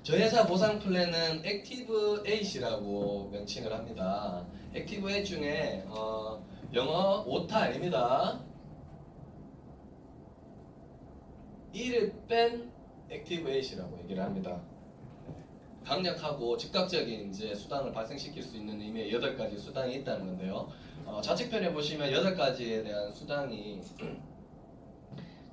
저희 회사 보상 플랜은 액티브 8이라고 명칭을 합니다. 액티브 8 중에 영어 오타 아닙니다. 1을 뺀 액티브 8이라고 얘기를 합니다. 강력하고 즉각적인 이제 수당을 발생시킬 수 있는 의미의 8가지 수당이 있다는 건데요. 좌측편에 보시면 8가지에 대한 수당이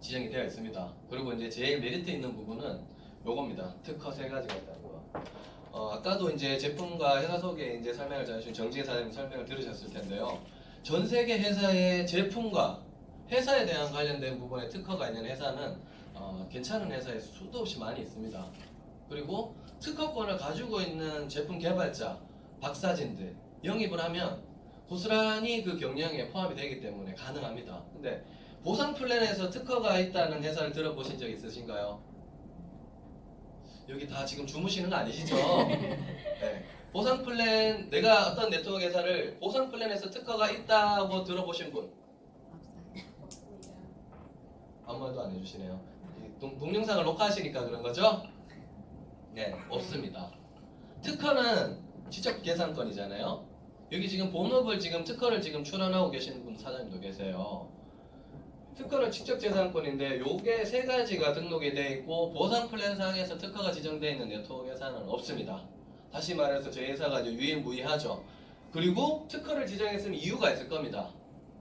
지정이 되어 있습니다. 그리고 이제 제일 메리트 있는 부분은 요겁니다. 특허 3가지가 있다는 거. 아까도 이제 제품과 회사 소개 이제 설명을 잘해주신 정지혜 사장님 설명을 들으셨을 텐데요. 전 세계 회사의 제품과 회사에 대한 관련된 부분에 특허가 있는 회사는 괜찮은 회사에 수도 없이 많이 있습니다. 그리고 특허권을 가지고 있는 제품 개발자, 박사진들 영입을 하면 고스란히 그 경영에 포함이 되기 때문에 가능합니다. 근데 보상 플랜에서 특허가 있다는 회사를 들어보신 적 있으신가요? 여기 다 지금 주무시는 거 아니시죠? 네. 보상 플랜, 내가 어떤 네트워크 회사를 보상 플랜에서 특허가 있다고 들어보신 분? 아무 말도 안 해주시네요. 동영상을 녹화하시니까 그런 거죠? 네, 없습니다. 특허는 지적 계산권이잖아요. 여기 지금 본업을 지금 특허를 지금 출원하고 계시는 분 사장님도 계세요. 특허는 직접재산권인데 요게 3가지가 등록이 되어 있고 보상 플랜상에서 특허가 지정되어 있는 네트워크 회사는 없습니다. 다시 말해서 저희 회사가 유일무이하죠. 그리고 특허를 지정했으면 이유가 있을 겁니다.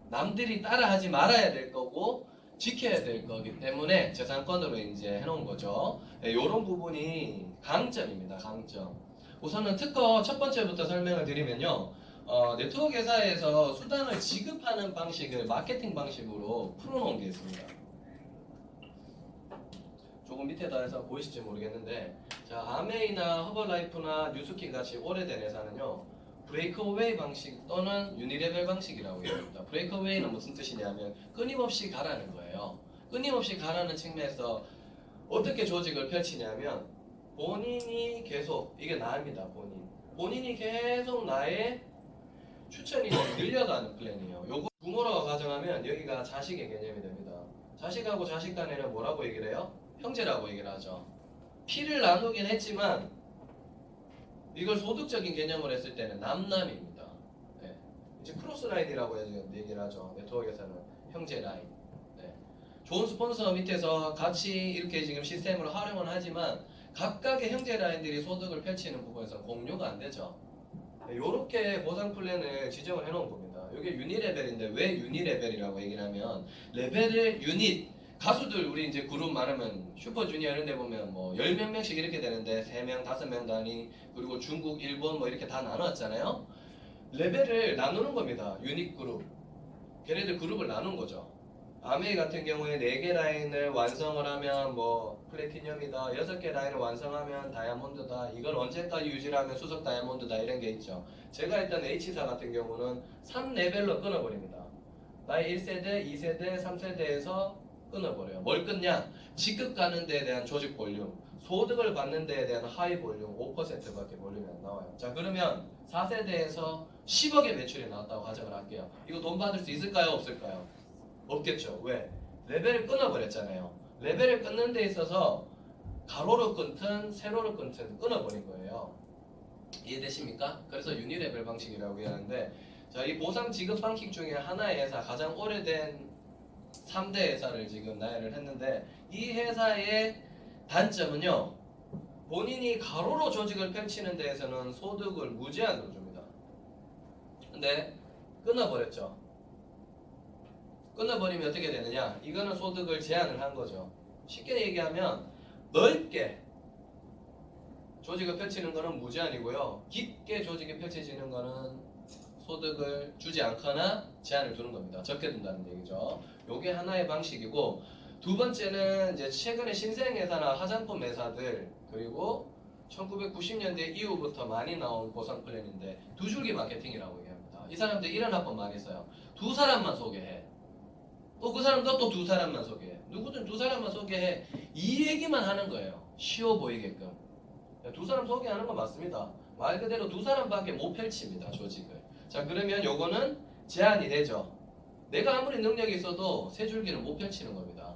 남들이 따라하지 말아야 될 거고 지켜야 될 거기 때문에 재산권으로 이제 해놓은 거죠. 이런 부분이 강점입니다. 강점. 우선은 특허 첫 번째부터 설명을 드리면요. 네트워크 회사에서 수당을 지급하는 방식을 마케팅 방식으로 풀어놓은 게 있습니다. 조금 밑에다 해서 보이실지 모르겠는데, 자, 아메이나 허벌라이프나 뉴스킨 같이 오래된 회사는요, 브레이크어웨이 방식 또는 유니레벨 방식이라고 얘기합니다. 브레이크어웨이는 무슨 뜻이냐면 끊임없이 가라는 거예요. 끊임없이 가라는 측면에서 어떻게 조직을 펼치냐면 본인이 계속, 이게 나입니다. 본인이 계속 나의 추천이 늘려가는 플랜이에요. 요거 부모라고 가정하면 여기가 자식의 개념이 됩니다. 자식하고 자식 간에는 뭐라고 얘기를 해요? 형제라고 얘기를 하죠. 피를 나누긴 했지만 이걸 소득적인 개념을 했을 때는 남남입니다. 네. 이제 크로스 라인이라고 얘기를 하죠. 네트워크에서는 형제 라인. 네. 좋은 스폰서 밑에서 같이 이렇게 지금 시스템을 활용은 하지만 각각의 형제 라인들이 소득을 펼치는 부분에서 공유가 안 되죠. 이렇게 보상 플랜을 지정을 해놓은 겁니다. 이게 유니레벨인데 왜 유니레벨이라고 얘기를 하면 레벨을 유닛 가수들 우리 이제 그룹 말하면 슈퍼주니어 이런 데 보면 뭐 10몇 명씩 이렇게 되는데 3명, 5명 단위 그리고 중국, 일본 뭐 이렇게 다 나눴잖아요. 레벨을 나누는 겁니다. 유닛 그룹. 걔네들 그룹을 나눈 거죠. 아메이 같은 경우에 4개 라인을 완성을 하면 뭐 플래티넘이다. 6개 라인을 완성하면 다이아몬드다. 이걸 언제까지 유지를 하면 수석 다이아몬드다. 이런 게 있죠. 제가 했던 H사 같은 경우는 3레벨로 끊어버립니다. 나의 1세대, 2세대, 3세대에서 끊어버려요. 뭘 끊냐? 직급 가는 데에 대한 조직 볼륨, 소득을 받는 데에 대한 하이 볼륨 5%밖에 볼륨이 안 나와요. 자, 그러면 4세대에서 10억의 매출이 나왔다고 가정을 할게요. 이거 돈 받을 수 있을까요? 없을까요? 없겠죠. 왜? 레벨을 끊어버렸잖아요. 레벨을 끊는 데 있어서 가로로 끊든 세로로 끊든 끊어버린 거예요. 이해되십니까? 그래서 유니레벨 방식이라고 하는데, 자, 이 보상 지급 방식 중에 하나의 회사, 가장 오래된 3대 회사를 지금 나열을 했는데, 이 회사의 단점은요, 본인이 가로로 조직을 펼치는 데에서는 소득을 무제한으로 줍니다. 근데 끊어버렸죠. 끊어버리면 어떻게 되느냐? 이거는 소득을 제한을 한 거죠. 쉽게 얘기하면 넓게 조직을 펼치는 거는 무제한이고요. 깊게 조직이 펼쳐지는 거는 소득을 주지 않거나 제한을 두는 겁니다. 적게 둔다는 얘기죠. 요게 하나의 방식이고, 두 번째는 이제 최근에 신생회사나 화장품 회사들 그리고 1990년대 이후부터 많이 나온 보상 플랜인데 두 줄기 마케팅이라고 얘기합니다. 이 사람들 이런 합법 많이 써요. 두 사람만 소개해. 또 그 사람도 또 두 사람만 소개해. 누구든 두 사람만 소개해. 이 얘기만 하는 거예요. 쉬워 보이게끔. 두 사람 소개하는 건 맞습니다. 말 그대로 두 사람밖에 못 펼칩니다. 조직을. 자, 그러면 요거는 제한이 되죠. 내가 아무리 능력이 있어도 세 줄기는 못 펼치는 겁니다.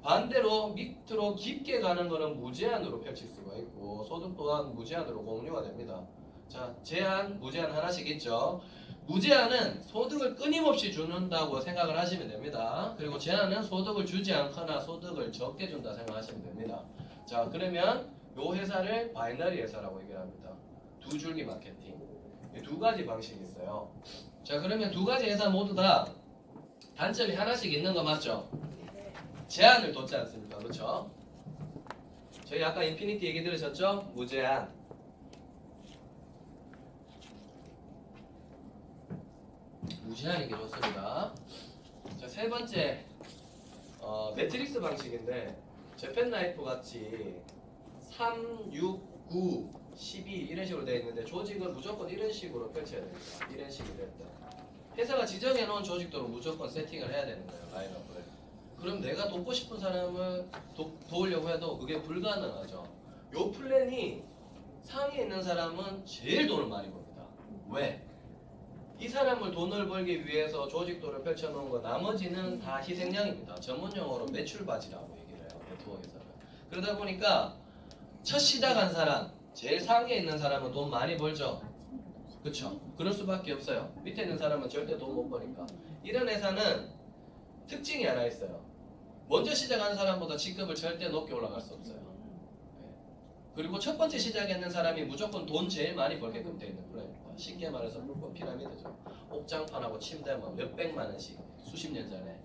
반대로 밑으로 깊게 가는 거는 무제한으로 펼칠 수가 있고 소득 또한 무제한으로 공유가 됩니다. 자, 제한, 무제한 하나씩 있죠. 무제한은 소득을 끊임없이 주는다고 생각을 하시면 됩니다. 그리고 제한은 소득을 주지 않거나 소득을 적게 준다 생각하시면 됩니다. 자, 그러면 요 회사를 바이너리 회사라고 얘기합니다. 두 줄기 마케팅. 이 두 가지 방식이 있어요. 자, 그러면 두 가지 회사 모두 다 단점이 하나씩 있는 거 맞죠? 제한을 뒀지 않습니까? 그렇죠? 저희 아까 인피니티 얘기 들으셨죠? 무제한. 무제한이 게 좋습니다. 자, 세 번째 매트릭스 방식인데 재팬라이프 같이 3, 6, 9, 12 이런 식으로 되어 있는데 조직은 무조건 이런 식으로 펼쳐야 됩니다. 이런 식으로 됐다. 회사가 지정해 놓은 조직도로 무조건 세팅을 해야 되는 거예요. 라인업을. 그럼 내가 돕고 싶은 사람을 도우려고 해도 그게 불가능하죠. 요 플랜이 상위에 있는 사람은 제일 돈을 많이 법니다. 왜? 이 사람을 돈을 벌기 위해서 조직도를 펼쳐놓은 거 나머지는 다 희생양입니다. 전문용어로 매출바지라고 얘기를 해요. 네트워크에서는. 그러다 보니까 첫 시작한 사람, 제일 상위에 있는 사람은 돈 많이 벌죠. 그렇죠? 그럴 수밖에 없어요. 밑에 있는 사람은 절대 돈 못 버니까. 이런 회사는 특징이 하나 있어요. 먼저 시작하는 사람보다 직급을 절대 높게 올라갈 수 없어요. 그리고 첫 번째 시작했는 사람이 무조건 돈 제일 많이 벌게끔 되어 있는 플랜입니다. 쉽게 말해서 물건 피라미드죠. 옥장판하고 침대 뭐 몇백만 원씩 수십 년 전에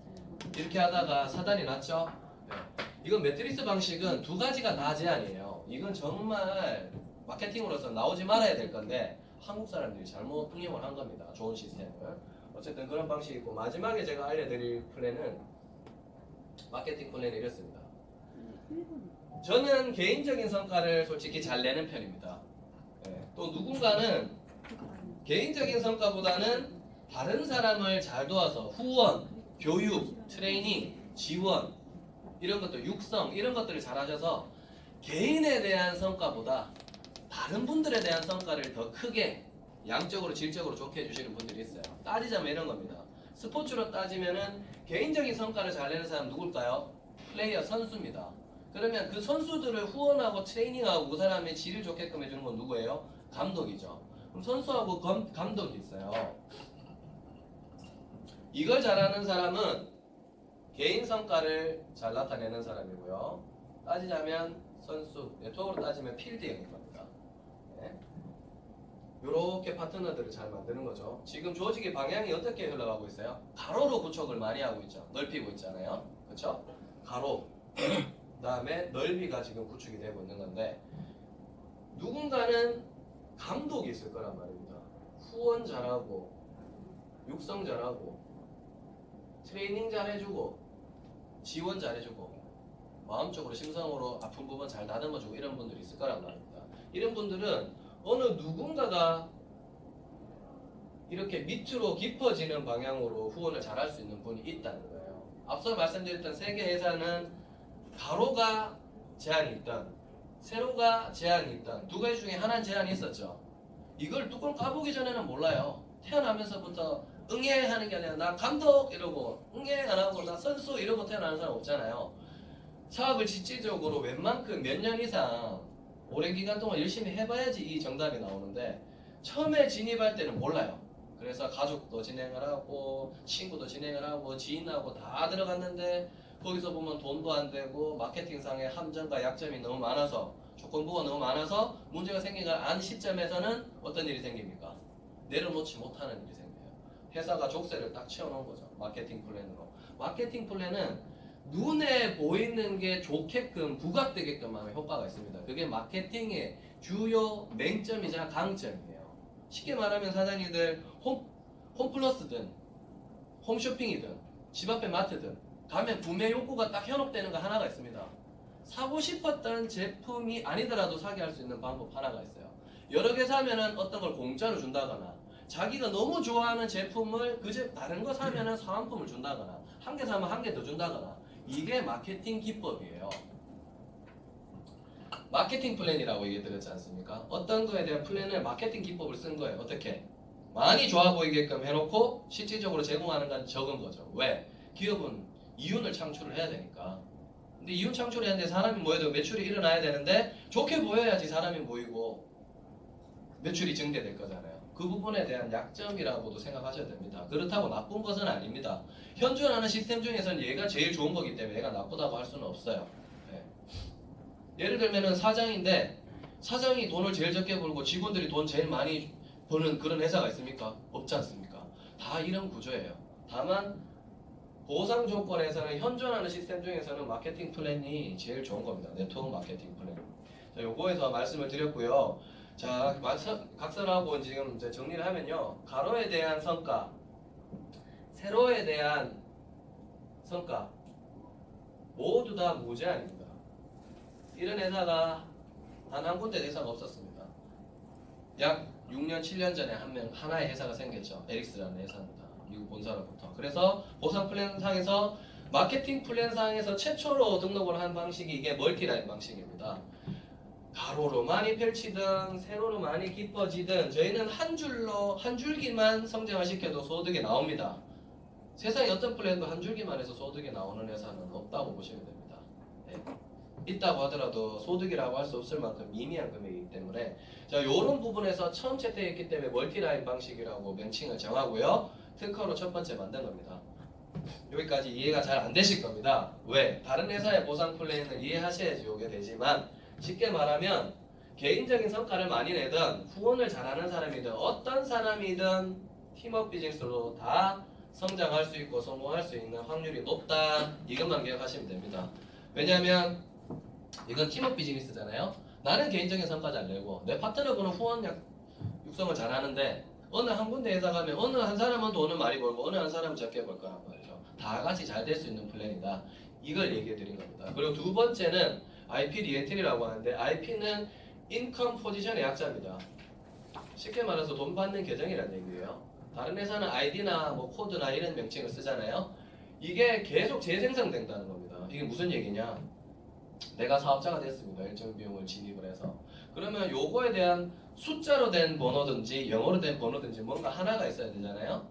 이렇게 하다가 사단이 났죠. 네. 이건 매트리스 방식은 두 가지가 다 제한이에요. 이건 정말 마케팅으로서 나오지 말아야 될 건데 한국 사람들이 잘못 응용을 한 겁니다. 좋은 시스템을. 어쨌든 그런 방식이 있고 마지막에 제가 알려드릴 플랜은 마케팅 플랜이 이렇습니다. 저는 개인적인 성과를 솔직히 잘 내는 편입니다. 네. 또 누군가는 개인적인 성과보다는 다른 사람을 잘 도와서 후원, 교육, 트레이닝, 지원 이런 것들, 육성 이런 것들을 잘 하셔서 개인에 대한 성과보다 다른 분들에 대한 성과를 더 크게 양적으로 질적으로 좋게 해주시는 분들이 있어요. 따지자면 이런 겁니다. 스포츠로 따지면은 개인적인 성과를 잘 내는 사람 누굴까요? 플레이어 선수입니다. 그러면 그 선수들을 후원하고 트레이닝하고 그 사람의 질을 좋게끔 해주는 건 누구예요? 감독이죠. 그럼 선수하고 감독이 있어요. 이걸 잘하는 사람은 개인 성과를 잘 나타내는 사람이고요. 따지자면 선수, 네트워크로 따지면 필드형인 겁니다. 네. 이렇게 파트너들을 잘 만드는 거죠. 지금 조직의 방향이 어떻게 흘러가고 있어요? 가로로 구축을 많이 하고 있죠. 넓히고 있잖아요. 그렇죠? 가로. 그 다음에 넓이가 지금 구축이 되고 있는 건데 누군가는 감독이 있을 거란 말입니다. 후원 잘하고 육성 잘하고 트레이닝 잘해주고 지원 잘해주고 마음적으로 심성으로 아픈 부분 잘 다듬어주고 이런 분들이 있을 거란 말입니다. 이런 분들은 어느 누군가가 이렇게 밑으로 깊어지는 방향으로 후원을 잘할 수 있는 분이 있다는 거예요. 앞서 말씀드렸던 세계 회사는 가로가 제한이 있던 세로가 제한이 있던 두 가지 중에 하나는 제한이 있었죠. 이걸 뚜껑 까보기 전에는 몰라요. 태어나면서부터 응애 하는 게 아니라 나 감독 이러고 응애 안 하고 나 선수 이러고 태어나는 사람 없잖아요. 사업을 실질적으로 웬만큼 몇 년 이상 오랜 기간 동안 열심히 해봐야지 이 정답이 나오는데 처음에 진입할 때는 몰라요. 그래서 가족도 진행을 하고 친구도 진행을 하고 지인하고 다 들어갔는데 거기서 보면 돈도 안 되고 마케팅상의 함정과 약점이 너무 많아서 조건부가 너무 많아서 문제가 생기가 안 시점에서는 어떤 일이 생깁니까? 내려놓지 못하는 일이 생겨요. 회사가 족쇄를 딱 채워놓은 거죠. 마케팅 플랜으로. 마케팅 플랜은 눈에 보이는 게 좋게끔 부각되게끔 하면 효과가 있습니다. 그게 마케팅의 주요 맹점이자 강점이에요. 쉽게 말하면 사장님들 홈플러스든 홈쇼핑이든 집 앞에 마트든 가면 구매 욕구가 딱 현혹되는 거 하나가 있습니다. 사고 싶었던 제품이 아니더라도 사게 할 수 있는 방법 하나가 있어요. 여러 개 사면은 어떤 걸 공짜로 준다거나 자기가 너무 좋아하는 제품을 다른 거 사면은 사은품을 준다거나 한 개 사면 한 개 더 준다거나 이게 마케팅 기법이에요. 마케팅 플랜이라고 얘기 드렸지 않습니까? 어떤 거에 대한 플랜을 마케팅 기법을 쓴 거예요. 어떻게? 많이 좋아 보이게끔 해놓고 실질적으로 제공하는 건 적은 거죠. 왜? 기업은 이윤을 창출을 해야 되니까. 근데 이윤 창출해야 되는데 사람이 모여도 매출이 일어나야 되는데 좋게 보여야지 사람이 모이고 매출이 증대될 거잖아요. 그 부분에 대한 약점이라고도 생각하셔야 됩니다. 그렇다고 나쁜 것은 아닙니다. 현존하는 시스템 중에서는 얘가 제일 좋은 거기 때문에 얘가 나쁘다고 할 수는 없어요. 네. 예를 들면은 사장인데 사장이 돈을 제일 적게 벌고 직원들이 돈 제일 많이 버는 그런 회사가 있습니까? 없지 않습니까? 다 이런 구조예요. 다만 보상 조건에서는 현존하는 시스템 중에서는 마케팅 플랜이 제일 좋은 겁니다. 네트워크 마케팅 플랜. 자, 요거에서 말씀을 드렸고요. 자, 각설하고 지금 이제 정리를 하면요. 가로에 대한 성과, 세로에 대한 성과 모두 다 무제한입니다. 이런 회사가 단 한 군데 회사가 없었습니다. 약 6년, 7년 전에 하나의 회사가 생겼죠. 에릭스라는 회사입니다. 미국 본사로부터. 그래서 보상 플랜상에서 마케팅 플랜상에서 최초로 등록을 한 방식이 이게 멀티라인 방식입니다. 가로로 많이 펼치든 세로로 많이 깊어지든 저희는 한 줄로 한 줄기만 성장을 시켜도 소득이 나옵니다. 세상에 어떤 플랜도 한 줄기만 해서 소득이 나오는 회사는 없다고 보시면 됩니다. 네. 있다고 하더라도 소득이라고 할 수 없을 만큼 미미한 금액이기 때문에 자, 이런 부분에서 처음 채택했기 때문에 멀티라인 방식이라고 명칭을 정하고요. 특허로 첫 번째 만든 겁니다. 여기까지 이해가 잘 안 되실 겁니다. 왜? 다른 회사의 보상 플랜을 이해하셔야지 이게 되지만 쉽게 말하면 개인적인 성과를 많이 내든 후원을 잘하는 사람이든 어떤 사람이든 팀업 비즈니스로 다 성장할 수 있고 성공할 수 있는 확률이 높다. 이것만 기억하시면 됩니다. 왜냐하면 이건 팀업 비즈니스잖아요. 나는 개인적인 성과 잘 내고 내 파트너분은 후원 육성을 잘하는데 어느 한 군데 회사 가면 어느 한 사람은 돈을 많이 벌고 어느 한 사람은 적게 벌 거란 말이죠. 다 같이 잘 될 수 있는 플랜이다. 이걸 얘기해 드린 겁니다. 그리고 두 번째는 IP 리엔트리라고 하는데 IP는 인컴 포지션의 약자입니다. 쉽게 말해서 돈 받는 계정이라는 얘기예요. 다른 회사는 아이디나 뭐 코드나 이런 명칭을 쓰잖아요. 이게 계속 재생산된다는 겁니다. 이게 무슨 얘기냐? 내가 사업자가 됐습니다. 일정 비용을 진입을 해서. 그러면 요거에 대한 숫자로 된 번호든지 영어로 된 번호든지 뭔가 하나가 있어야 되잖아요.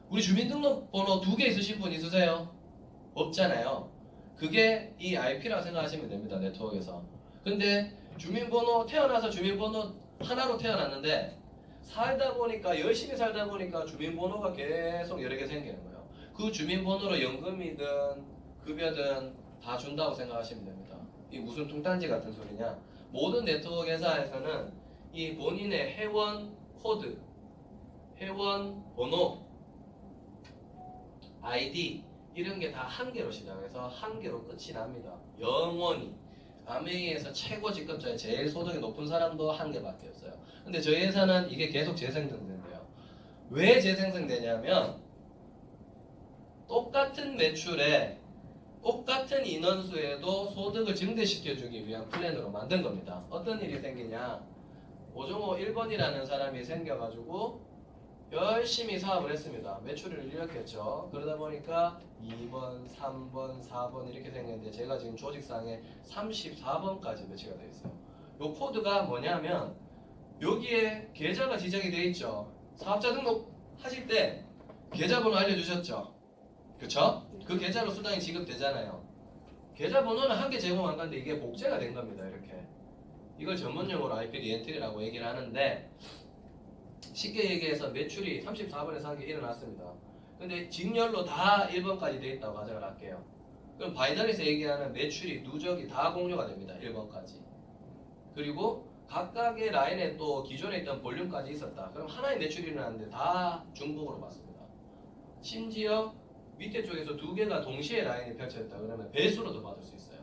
우리 주민등록번호 2개 있으신 분 있으세요? 없잖아요. 그게 이 IP라고 생각하시면 됩니다. 네트워크에서. 근데 주민번호 태어나서 주민번호 하나로 태어났는데 살다 보니까 열심히 살다 보니까 주민번호가 계속 여러 개 생기는 거예요. 그 주민번호로 연금이든 급여든 다 준다고 생각하시면 됩니다. 이 무슨 뚱딴지 같은 소리냐? 모든 네트워크 회사에서는 이 본인의 회원 코드, 회원 번호, 아이디 이런 게 다 한 개로 시작해서 한 개로 끝이 납니다. 영원히. 아메이에서 최고 직급자의 제일 소득이 높은 사람도 한 개밖에 없어요. 근데 저희 회사는 이게 계속 재생성된대요. 왜 재생성되냐면 똑같은 매출에 똑같은 인원수에도 소득을 증대시켜주기 위한 플랜으로 만든 겁니다. 어떤 일이 생기냐? 오종호 1번이라는 사람이 생겨가지고 열심히 사업을 했습니다. 매출을 일으켰죠. 그러다 보니까 2번, 3번, 4번 이렇게 생겼는데 제가 지금 조직상에 34번까지 배치가 되어 있어요. 요 코드가 뭐냐면 여기에 계좌가 지정이 되어 있죠. 사업자 등록 하실 때 계좌번호 알려주셨죠. 그쵸? 그 계좌로 수당이 지급되잖아요. 계좌번호는 한 개 제공한 건데 이게 복제가 된 겁니다. 이렇게. 이걸 전문용어로 IP 리엔트리라고 얘기를 하는데 쉽게 얘기해서 매출이 34번에서 한 개 일어났습니다. 근데 직렬로 다 1번까지 되어 있다고 가정을 할게요. 그럼 바이너리에서 얘기하는 매출이 누적이 다 공유가 됩니다. 1번까지. 그리고 각각의 라인에 또 기존에 있던 볼륨까지 있었다. 그럼 하나의 매출이 일어났는데 다 중복으로 봤습니다. 심지어 밑에 쪽에서 두 개가 동시에 라인이 펼쳐졌다. 그러면 배수로도 받을 수 있어요.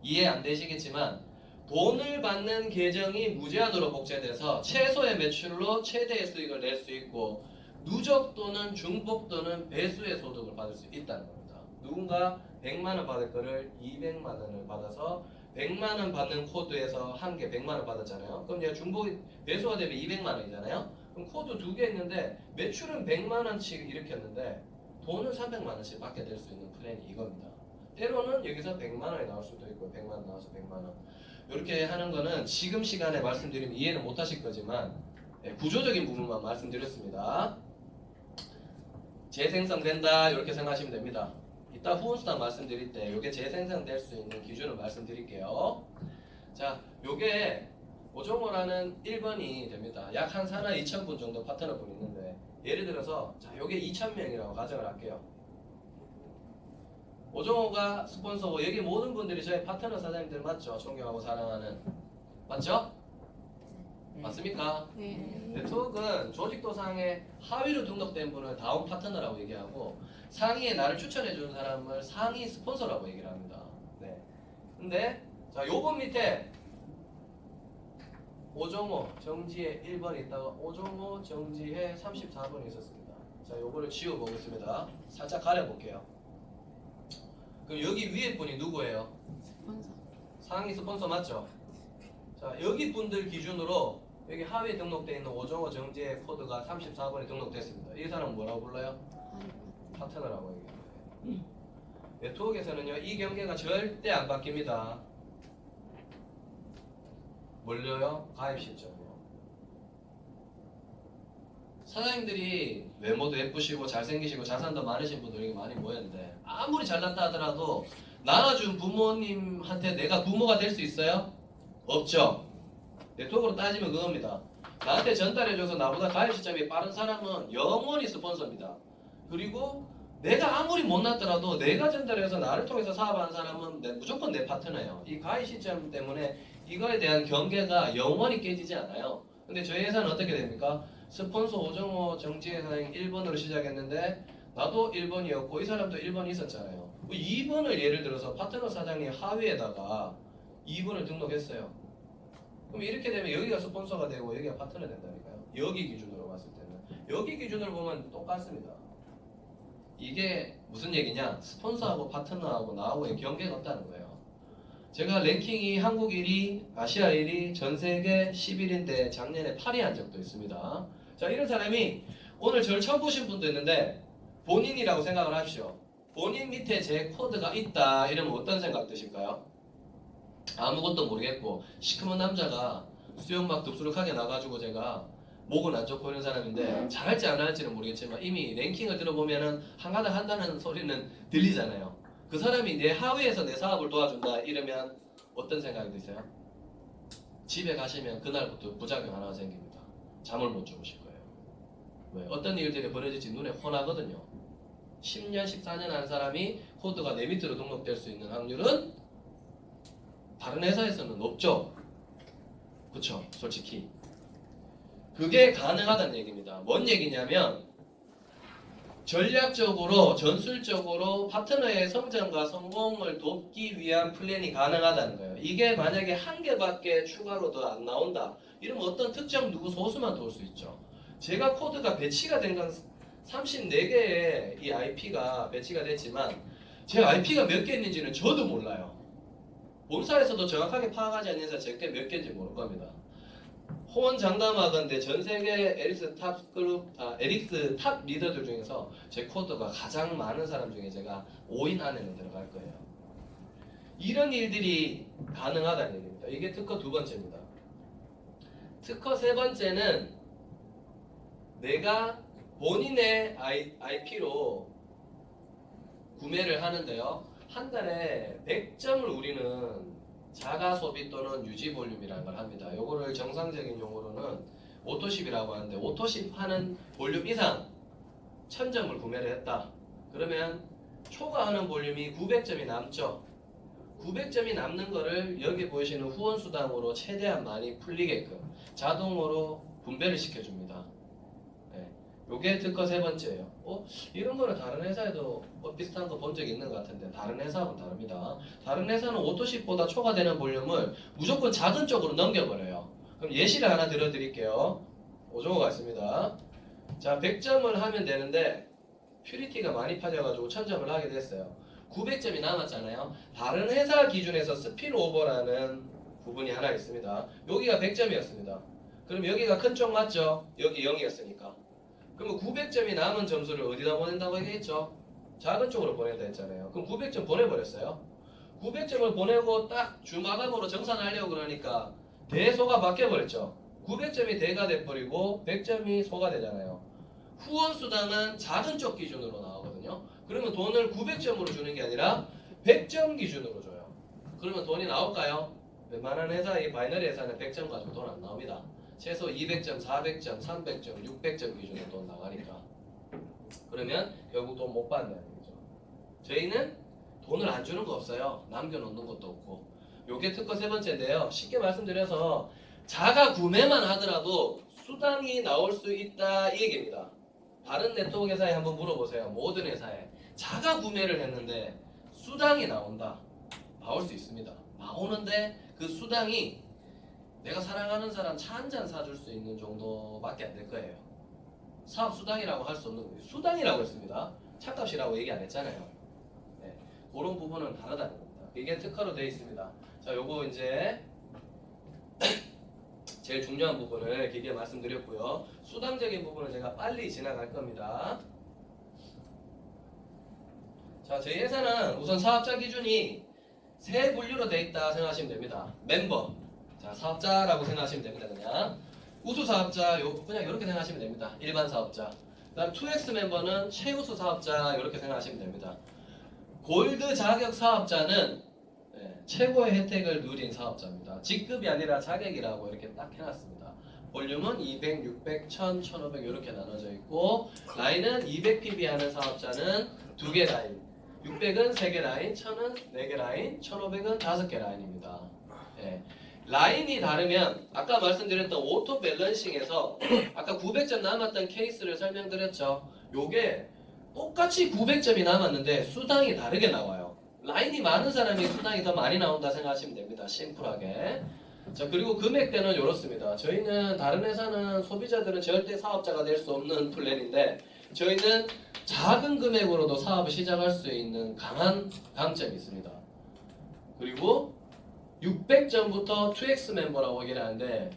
이해 안 되시겠지만 돈을 받는 계정이 무제한으로 복제돼서 최소의 매출로 최대의 수익을 낼 수 있고 누적 또는 중복 또는 배수의 소득을 받을 수 있다는 겁니다. 누군가 100만원 받을 거를 200만원을 받아서 100만원 받는 코드에서 한 개 100만원 받았잖아요. 그럼 얘가 중복이 배수가 되면 200만원이잖아요. 그럼 코드 두 개 있는데 매출은 100만원씩 일으켰는데 돈은 300만원씩 받게 될 수 있는 플랜이 이겁니다. 때로는 여기서 100만원이 나올 수도 있고 100만원 나와서 100만원 이렇게 하는 거는 지금 시간에 말씀드리면 이해는 못 하실 거지만 구조적인 부분만 말씀드렸습니다. 재생성된다 이렇게 생각하시면 됩니다. 이따 후원수당 말씀드릴 때 요게 재생산될 수 있는 기준을 말씀드릴게요. 자, 요게 오종호라는 1번이 됩니다. 약 한 산하 2,000분 정도 파트너분 있는데 예를 들어서 자, 요게 2,000명이라고 가정을 할게요. 오종호가 스폰서고 여기 모든 분들이 저희 파트너 사장님들 맞죠? 존경하고 사랑하는 맞죠? 맞습니까? 네. 네트워크는 조직도상에 하위로 등록된 분을 다운 파트너라고 얘기하고 상위에 나를 추천해주는 사람을 상위 스폰서라고 얘기를 합니다. 네. 근데 자 요번 밑에 오종호, 정지혜 1번이 있다가 오종호, 정지혜 34번이 있었습니다. 자 요거를 지워보겠습니다. 살짝 가려볼게요. 그럼 여기 위에 분이 누구예요? 스폰서. 상위 스폰서 맞죠? 자 여기 분들 기준으로 여기 하위에 등록되어 있는 오종호, 정지혜 코드가 34번에 등록됐습니다. 이 사람은 뭐라고 불러요? 파트너라고 얘기합니다. 네트워크에서는요 이 경계가 절대 안 바뀝니다. 뭘로요? 가입 시점이요. 사장님들이 외모도 예쁘시고 잘생기시고 자산도 많으신 분들이 많이 모였는데 아무리 잘났다 하더라도 낳아준 부모님한테 내가 부모가 될 수 있어요? 없죠. 네트워크로 따지면 그겁니다. 나한테 전달해줘서 나보다 가입 시점이 빠른 사람은 영원히 스폰서입니다. 그리고 내가 아무리 못났더라도 내가 전달해서 나를 통해서 사업하는 사람은 무조건 내 파트너예요. 이 가입 시점 때문에 이거에 대한 경계가 영원히 깨지지 않아요. 근데 저희 회사는 어떻게 됩니까? 스폰서 오종호 정지혜 사장님 1번으로 시작했는데 나도 1번이었고 이 사람도 1번이 있었잖아요. 2번을 예를 들어서 파트너 사장님 하위에다가 2번을 등록했어요. 그럼 이렇게 되면 여기가 스폰서가 되고 여기가 파트너 된다니까요. 여기 기준으로 봤을 때는. 여기 기준으로 보면 똑같습니다. 이게 무슨 얘기냐? 스폰서하고 파트너하고 나하고의 경계가 없다는 거예요. 제가 랭킹이 한국 1위, 아시아 1위, 전 세계 11위인데 작년에 8위 한 적도 있습니다. 자, 이런 사람이 오늘 저를 처음 보신 분도 있는데 본인이라고 생각을 하십시오. 본인 밑에 제 코드가 있다 이러면 어떤 생각 드실까요? 아무것도 모르겠고 시커먼 남자가 수영 막 덥수룩하게 나가지고 제가 목은 안 좋고 이런 사람인데 잘할지 안 할지는 모르겠지만 이미 랭킹을 들어보면은 한가닥 한다는 소리는 들리잖아요. 그 사람이 내 하위에서 내 사업을 도와준다 이러면 어떤 생각이 드세요? 집에 가시면 그날부터 부작용 하나가 생깁니다. 잠을 못 주무실 거예요. 왜? 어떤 일들이 벌어질지 눈에 훤하거든요. 10년, 14년 한 사람이 코드가 내 밑으로 등록될 수 있는 확률은 다른 회사에서는 없죠. 그쵸? 솔직히. 그게 가능하다는 얘기입니다. 뭔 얘기냐면 전략적으로 전술적으로 파트너의 성장과 성공을 돕기 위한 플랜이 가능하다는 거예요. 이게 만약에 한 개밖에 추가로 더 안 나온다 이러면 어떤 특정 누구 소수만 도울 수 있죠. 제가 코드가 배치가 된 건 34개의 이 IP가 배치가 됐지만 제 IP가 몇 개 있는지는 저도 몰라요. 본사에서도 정확하게 파악하지 않는 이상 제게 몇 개인지 모를 겁니다. 호언장담하건대 전 세계 에릭스 탑 그룹, 에릭스 탑 리더들 중에서 제 코드가 가장 많은 사람 중에 제가 5인 안에는 들어갈 거예요. 이런 일들이 가능하다는 얘기입니다. 이게 특허 두 번째입니다. 특허 세 번째는 내가 본인의 IP로 구매를 하는데요. 한 달에 100점을 우리는 자가 소비 또는 유지 볼륨이라는 걸 합니다. 요거를 정상적인 용어로는 오토십이라고 하는데 오토십 하는 볼륨 이상 1000점을 구매를 했다. 그러면 초과하는 볼륨이 900점이 남죠. 900점이 남는 거를 여기 보이시는 후원 수당으로 최대한 많이 풀리게끔 자동으로 분배를 시켜줍니다. 네. 요게 특허 세 번째예요. 이런 거는 다른 회사에도 비슷한 거 본 적이 있는 것 같은데 다른 회사하고는 다릅니다. 다른 회사는 오토십보다 초과되는 볼륨을 무조건 작은 쪽으로 넘겨버려요. 그럼 예시를 하나 들어드릴게요. 오종호가 있습니다. 자, 100점을 하면 되는데 퓨리티가 많이 빠져가지고 1000점을 하게 됐어요. 900점이 남았잖아요. 다른 회사 기준에서 스피노오버라는 부분이 하나 있습니다. 여기가 100점이었습니다. 그럼 여기가 큰 쪽 맞죠? 여기 0이었으니까. 그러면 900점이 남은 점수를 어디다 보낸다고 얘기했죠? 작은 쪽으로 보낸다 했잖아요. 그럼 900점 보내버렸어요. 900점을 보내고 딱 주마감으로 정산하려고 그러니까 대소가 바뀌어버렸죠. 900점이 대가 돼버리고 100점이 소가 되잖아요. 후원 수당은 작은 쪽 기준으로 나오거든요. 그러면 돈을 900점으로 주는 게 아니라 100점 기준으로 줘요. 그러면 돈이 나올까요? 웬만한 회사, 이 바이너리 회사는 100점 가지고 돈 안 나옵니다. 최소 200점, 400점, 300점, 600점 기준으로 돈 나가니까. 그러면 결국 돈 못 받는다는 거죠. 저희는 돈을 안 주는 거 없어요. 남겨놓는 것도 없고. 요게 특허 세 번째인데요. 쉽게 말씀드려서 자가 구매만 하더라도 수당이 나올 수 있다 이 얘기입니다. 다른 네트워크 회사에 한번 물어보세요. 모든 회사에 자가 구매를 했는데 수당이 나온다. 나올 수 있습니다. 나오는데 그 수당이 내가 사랑하는 사람 차 한 잔 사줄 수 있는 정도밖에 안 될 거예요. 사업 수당이라고 할 수 없는 거예요. 수당이라고 했습니다. 차값이라고 얘기 안 했잖아요. 네, 그런 부분은 다르다는 겁니다. 이게 특허로 되어 있습니다. 자, 요거 이제 제일 중요한 부분을 길게 말씀드렸고요. 수당적인 부분은 제가 빨리 지나갈 겁니다. 자, 저희 회사는 우선 사업자 기준이 세 분류로 되어 있다 생각하시면 됩니다. 멤버, 자 사업자라고 생각하시면 됩니다. 그냥 우수 사업자 그냥 이렇게 생각하시면 됩니다. 일반 사업자. 그다음 2X 멤버는 최우수 사업자 이렇게 생각하시면 됩니다. 골드 자격 사업자는 최고의 혜택을 누린 사업자입니다. 직급이 아니라 자격이라고 이렇게 딱 해놨습니다. 볼륨은 200, 600, 1000, 1500 이렇게 나눠져 있고 라인은 200pb 하는 사업자는 2개 라인, 600은 3개 라인, 1000은 4개 라인, 1500은 5개 라인입니다. 예. 라인이 다르면 아까 말씀드렸던 오토 밸런싱에서 아까 900점 남았던 케이스를 설명드렸죠. 요게 똑같이 900점이 남았는데 수당이 다르게 나와요. 라인이 많은 사람이 수당이 더 많이 나온다 생각하시면 됩니다. 심플하게. 자, 그리고 금액대는 이렇습니다. 저희는 다른 회사는 소비자들은 절대 사업자가 될 수 없는 플랜인데 저희는 작은 금액으로도 사업을 시작할 수 있는 강한 강점이 있습니다. 그리고 600점부터 2X 멤버라고 얘기를 하는데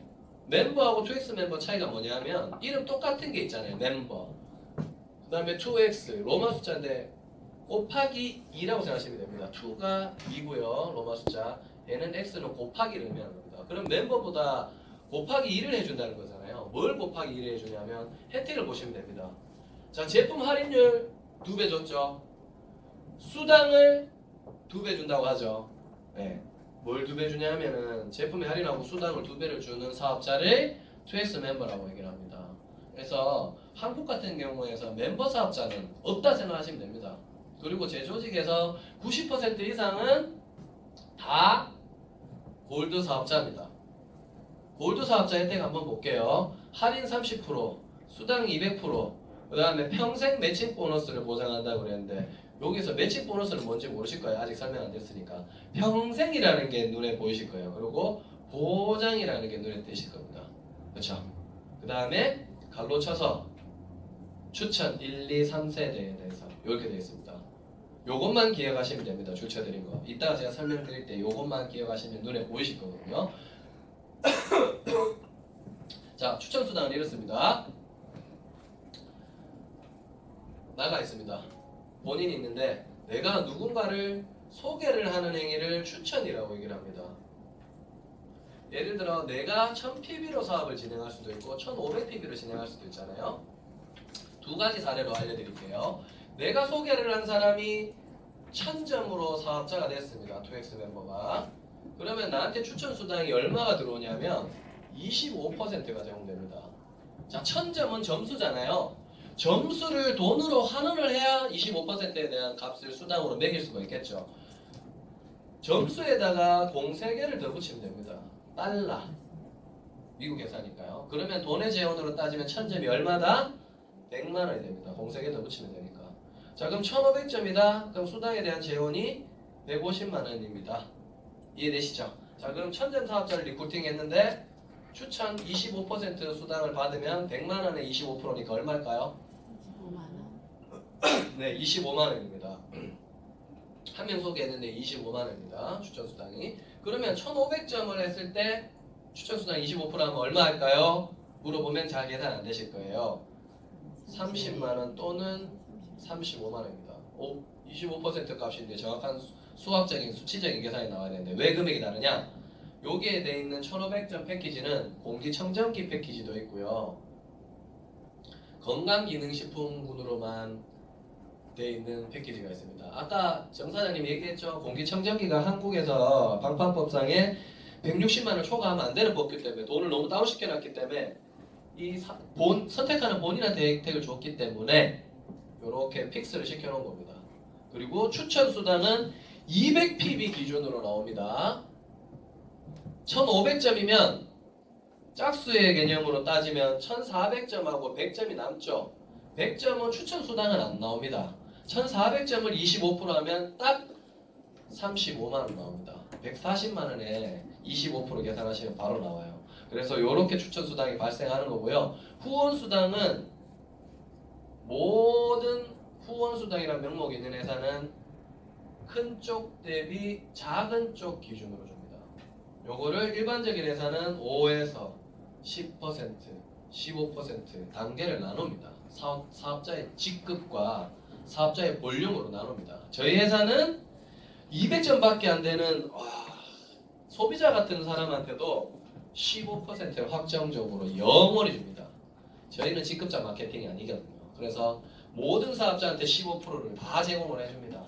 멤버하고 2X 멤버 차이가 뭐냐면 이름 똑같은 게 있잖아요. 멤버. 그 다음에 2X 로마 숫자인데 곱하기 2라고 생각하시면 됩니다. 2가 2고요. 로마 숫자. 얘는 X는 곱하기를 의미하는 겁니다. 그럼 멤버보다 곱하기 2를 해준다는 거잖아요. 뭘 곱하기 2를 해주냐면 혜택을 보시면 됩니다. 자, 제품 할인율 2배 줬죠. 수당을 2배 준다고 하죠. 네. 뭘 2배 주냐면은 제품에 할인하고 수당을 2배를 주는 사업자를 2X 멤버라고 얘기를 합니다. 그래서 한국 같은 경우에서 멤버 사업자는 없다 생각하시면 됩니다. 그리고 제 조직에서 90% 이상은 다 골드 사업자입니다. 골드 사업자 혜택 한번 볼게요. 할인 30%, 수당 200%, 그 다음에 평생 매칭 보너스를 보장한다고 그랬는데 여기서 매칭 보너스는 뭔지 모르실 거예요. 아직 설명 안 됐으니까. 평생이라는 게 눈에 보이실 거예요. 그리고 보장이라는 게 눈에 띄실 겁니다. 그렇죠? 그 다음에 갈로 쳐서 추천 1, 2, 3세대에 대해서 이렇게 되어 있습니다. 요것만 기억하시면 됩니다. 줄쳐드린 거. 이따가 제가 설명드릴 때 요것만 기억하시면 눈에 보이실 거거든요. 자, 추천 수당은 이렇습니다. 나가 있습니다. 본인이 있는데 내가 누군가를 소개를 하는 행위를 추천이라고 얘기를 합니다. 예를 들어 내가 1000pb로 사업을 진행할 수도 있고 1500pb로 진행할 수도 있잖아요. 두 가지 사례로 알려드릴게요. 내가 소개를 한 사람이 1000점으로 사업자가 됐습니다. 2X 멤버가. 그러면 나한테 추천 수당이 얼마가 들어오냐면 25%가 제공됩니다. 자, 1000점은 점수잖아요. 점수를 돈으로 환원을 해야 25%에 대한 값을 수당으로 매길 수가 있겠죠. 점수에다가 공 3개를 더 붙이면 됩니다. 달러. 미국 회사니까요. 그러면 돈의 재원으로 따지면 1000점이 얼마다? 100만 원이 됩니다. 공 3개 더 붙이면 되니까. 자, 그럼 1500점이다. 그럼 수당에 대한 재원이 150만 원입니다. 이해되시죠? 자, 그럼 1000점 사업자를 리크루팅 했는데 추천 25% 수당을 받으면 100만 원에 25%니까 얼마일까요? 25만 원. 네, 25만 원입니다. 한 명 소개했는데 25만 원입니다. 추천 수당이. 그러면 1500점을 했을 때 추천 수당 25%하면 얼마 할까요? 물어보면 잘 계산 안 되실 거예요. 30만 원 또는 35만 원입니다. 25% 값인데 정확한 수학적인 수치적인 계산이 나와야 되는데 왜 금액이 다르냐? 여기에 돼 있는 1500점 패키지는 공기청정기 패키지도 있고요. 건강기능식품군으로만 돼 있는 패키지가 있습니다. 아까 정 사장님이 얘기했죠. 공기청정기가 한국에서 방판법상에 160만 원 초과하면 안 되는 법규 때문에 돈을 너무 다운시켜놨기 때문에 선택하는 본인한테 혜택을 줬기 때문에 이렇게 픽스를 시켜놓은 겁니다. 그리고 추천 수당은 200pb 기준으로 나옵니다. 1500점이면 짝수의 개념으로 따지면 1400점하고 100점이 남죠. 100점은 추천 수당은 안 나옵니다. 1400점을 25% 하면 딱 35만원 나옵니다. 140만원에 25% 계산하시면 바로 나와요. 그래서 이렇게 추천 수당이 발생하는 거고요. 후원 수당은 모든 후원 수당이라는 명목이 있는 회사는 큰 쪽 대비 작은 쪽 기준으로 줍니다. 요거를 일반적인 회사는 5에서 10%, 15% 단계를 나눕니다. 사업자의 직급과 사업자의 볼륨으로 나눕니다. 저희 회사는 200점밖에 안 되는 소비자 같은 사람한테도 15%를 확정적으로 영원히 줍니다. 저희는 직급자 마케팅이 아니거든요. 그래서 모든 사업자한테 15%를 다 제공을 해줍니다.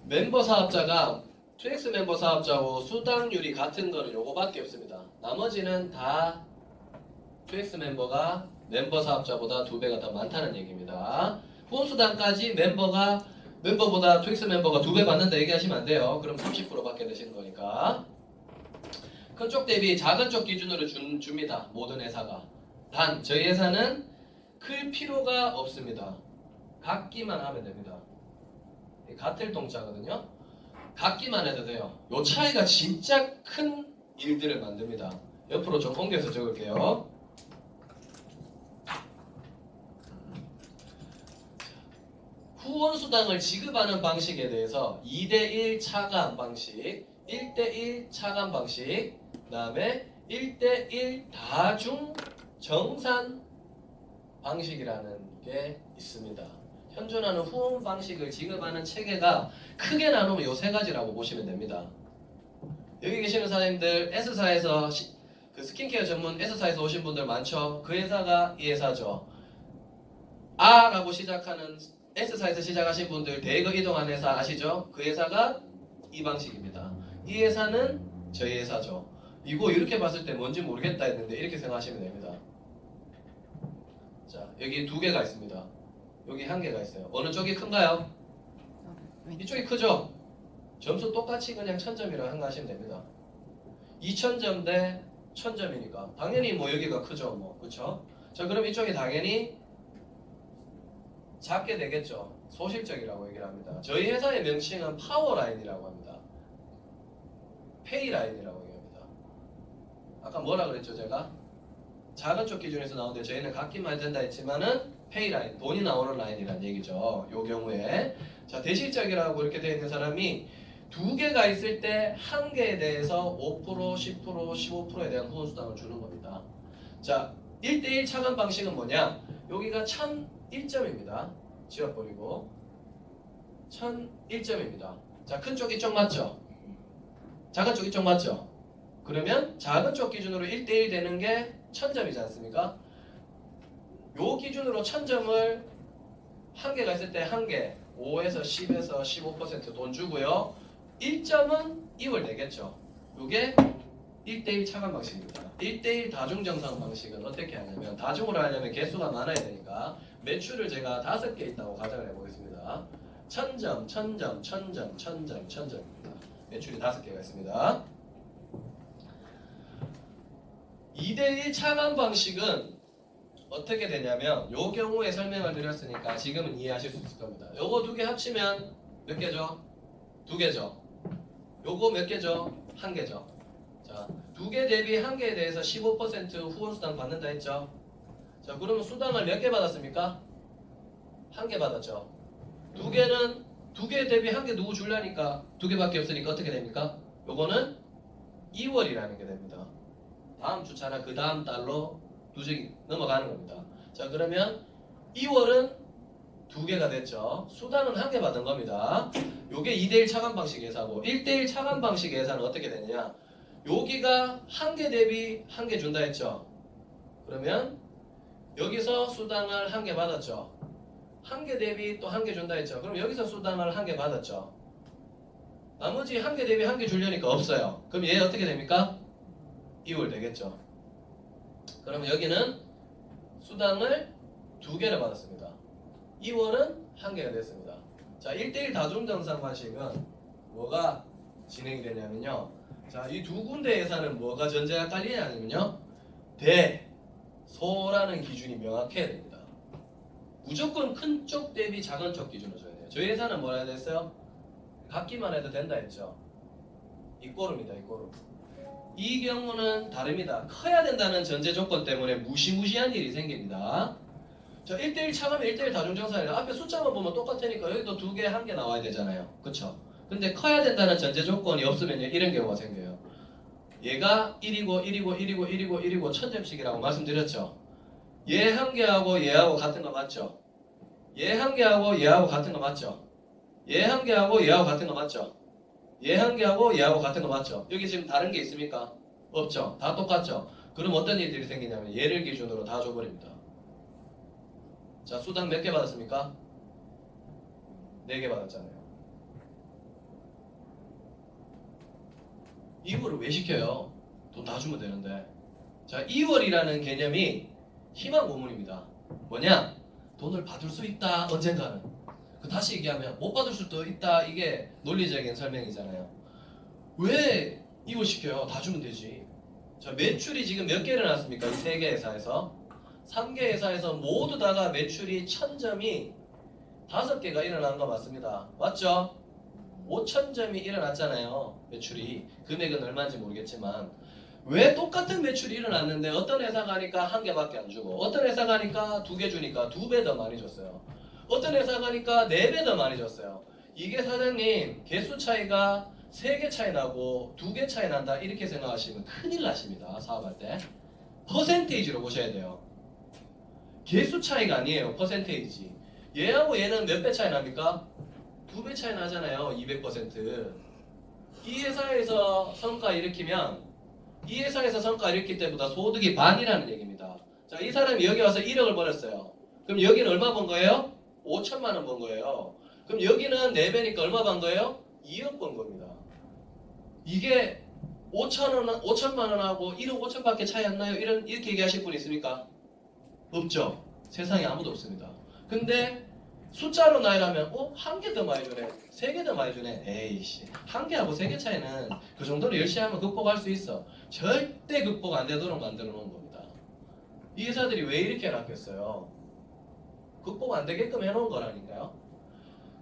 멤버 사업자가 2X 멤버 사업자하고 수당률이 같은 거는 요거밖에 없습니다. 나머지는 다 2X 멤버가 멤버 사업자보다 2배가 더 많다는 얘기입니다. 후원 수당까지 멤버보다 2X 멤버가 2배 받는다 얘기하시면 안 돼요. 그럼 30% 받게 되시는 거니까. 큰 쪽 대비 작은 쪽 기준으로 줍니다. 모든 회사가. 단 저희 회사는 클 필요가 없습니다. 같기만 하면 됩니다. 같을 동자거든요. 같기만 해도 돼요. 요 차이가 진짜 큰 일들을 만듭니다. 옆으로 좀 옮겨서 적을게요. 후원 수당을 지급하는 방식에 대해서 2대1 차감 방식, 1대1 차감 방식, 그 다음에 1대1 다중 정산 방식이라는 게 있습니다. 현존하는 후원 방식을 지급하는 체계가 크게 나누면 요 세 가지라고 보시면 됩니다. 여기 계시는 사장님들 S사에서 그 스킨케어 전문 S사에서 오신 분들 많죠? 그 회사가 이 회사죠. A라고 시작하는 S사에서 시작하신 분들 대거 이동한 회사 아시죠? 그 회사가 이 방식입니다. 이 회사는 저희 회사죠. 이거 이렇게 봤을 때 뭔지 모르겠다 했는데 이렇게 생각하시면 됩니다. 자, 여기 두 개가 있습니다. 여기 한 개가 있어요. 어느 쪽이 큰가요? 이쪽이 크죠? 점수 똑같이 그냥 1000점이라고 생각하시면 됩니다. 2000점 대 1000점이니까 당연히 뭐 여기가 크죠, 뭐 그렇죠? 자, 그럼 이쪽이 당연히 작게 되겠죠. 소실적이라고 얘기를 합니다. 저희 회사의 명칭은 파워라인이라고 합니다. 페이라인이라고 얘기합니다. 아까 뭐라 그랬죠, 제가? 작은 쪽 기준에서 나오는데 저희는 같기만 된다 했지만은 페이라인, 돈이 나오는 라인이라는 얘기죠. 요 경우에 자, 대실적이라고 이렇게 되어 있는 사람이 두 개가 있을 때 한 개에 대해서 5%, 10%, 15%에 대한 후원 수당을 주는 겁니다. 자, 1대1 차감 방식은 뭐냐? 여기가 1001점입니다. 지워버리고 1001점입니다. 자, 큰 쪽 이쪽 맞죠? 작은 쪽 이쪽 맞죠? 그러면 작은 쪽 기준으로 1대1 되는 게 1000점이지 않습니까? 요 기준으로 1000점을 한 개가 있을 때 한 개, 5에서 10에서 15% 돈 주고요. 1점은 이월 내겠죠. 요게 1대1 차감 방식입니다. 1대1 다중정상 방식은 어떻게 하냐면 다중으로 하려면 개수가 많아야 되니까 매출을 제가 5개 있다고 가정을 해보겠습니다. 1000점, 1000점, 1000점, 1000점, 1000점입니다. 매출이 5개가 있습니다. 2대1 차감 방식은 어떻게 되냐면 요 경우에 설명을 드렸으니까 지금은 이해하실 수 있을 겁니다. 요거 두 개 합치면 몇 개죠? 2개죠. 요거 몇 개죠? 1개죠. 자, 2개 대비 1개에 대해서 15% 후원 수당 받는다 했죠. 자, 그러면 수당을 몇 개 받았습니까? 1개 받았죠. 2개는 2개 대비 1개 누구 줄라니까 2개밖에 없으니까 어떻게 됩니까? 요거는 2월이라는 게 됩니다. 다음 주차나 그 다음 달로 누적이 넘어가는 겁니다. 자, 그러면 2월은 2개가 됐죠. 수당은 1개 받은 겁니다. 요게 2대1 차감 방식 예사고 1대1 차감 방식 예사는 어떻게 되느냐? 여기가 1개 대비 1개 준다 했죠. 그러면 여기서 수당을 1개 받았죠. 한 개 대비 또 한 개 준다 했죠. 그럼 여기서 수당을 한 개 받았죠. 나머지 한 개 대비 한 개 주려니까 없어요. 그럼 얘 어떻게 됩니까? 2월 되겠죠. 그러면 여기는 수당을 2개를 받았습니다. 2월은 한 개가 됐습니다. 자, 1대1 다중정상 방식은 뭐가 진행이 되냐면요. 자, 이 두 군데 예산은 뭐가 전제가 깔리냐면요. 대소라는 기준이 명확해야 됩니다. 무조건 큰 쪽 대비 작은 쪽 기준으로 줘야 돼요. 저희 회사는 뭐라 해야 됐어요? 같기만 해도 된다 했죠. 이꼬르입니다. 이꼬르. 이 경우는 다릅니다. 커야 된다는 전제 조건 때문에 무시무시한 일이 생깁니다. 자, 1대1 차가면 1대1 다중정상이라 앞에 숫자만 보면 똑같으니까 여기도 2개, 1개 나와야 되잖아요. 그쵸? 근데 커야 된다는 전제 조건이 없으면 이런 경우가 생겨요. 얘가 1이고 1이고 1이고 1이고 1이고 천점씩이라고 말씀드렸죠. 얘 한 개하고 얘하고 같은 거 맞죠? 얘 한 개하고 얘하고 같은 거 맞죠? 얘 한 개하고 얘하고 같은 거 맞죠? 얘 한 개하고 얘하고 같은 거 맞죠? 여기 지금 다른 게 있습니까? 없죠? 다 똑같죠? 그럼 어떤 일들이 생기냐면 얘를 기준으로 다 줘버립니다. 자, 수당 몇 개 받았습니까? 4개 받았잖아요. 이거를 왜 시켜요? 돈 다 주면 되는데. 자, 2월이라는 개념이 희망 고문입니다. 뭐냐? 돈을 받을 수 있다 언젠가는. 다시 얘기하면 못 받을 수도 있다. 이게 논리적인 설명이잖아요. 왜 2월 시켜요? 다 주면 되지. 자, 매출이 지금 몇 개 일어났습니까? 이 3개 회사에서 3개 회사에서 모두 다가 매출이 1000점이 5개가 일어난 거 맞습니다. 맞죠? 5000점이 일어났잖아요. 매출이. 금액은 얼마인지 모르겠지만 왜 똑같은 매출이 일어났는데 어떤 회사가 하니까 1개밖에 안 주고 어떤 회사가 하니까 2개 주니까 2배 더 많이 줬어요. 어떤 회사가 하니까 4배 더 많이 줬어요. 이게 사장님 개수 차이가 3개 차이 나고 2개 차이 난다 이렇게 생각하시면 큰일 나십니다. 사업할 때. 퍼센테이지로 보셔야 돼요. 개수 차이가 아니에요. 퍼센테이지. 얘하고 얘는 몇 배 차이 납니까? 2배 차이 나잖아요. 200%. 이 회사에서 성과 일으키면 이 회사에서 성과 일으킬 때보다 소득이 반이라는 얘기입니다. 자, 이 사람이 여기 와서 1억을 벌었어요. 그럼 여기는 얼마 번 거예요? 5천만 원 번 거예요. 그럼 여기는 4배니까 얼마 번 거예요? 2억 번 겁니다. 이게 5천만 원하고 1억 5천밖에 차이 안 나요? 이렇게 얘기하실 분 있습니까? 없죠. 세상에 아무도 없습니다. 근데 숫자로 나열하면 1개 더 많이 주네. 3개 더 많이 주네. 에이씨. 1개하고 3개 차이는 그 정도로 열심히 하면 극복할 수 있어. 절대 극복 안 되도록 만들어 놓은 겁니다. 이 회사들이 왜 이렇게 해놨겠어요? 극복 안 되게끔 해놓은 거라니까요.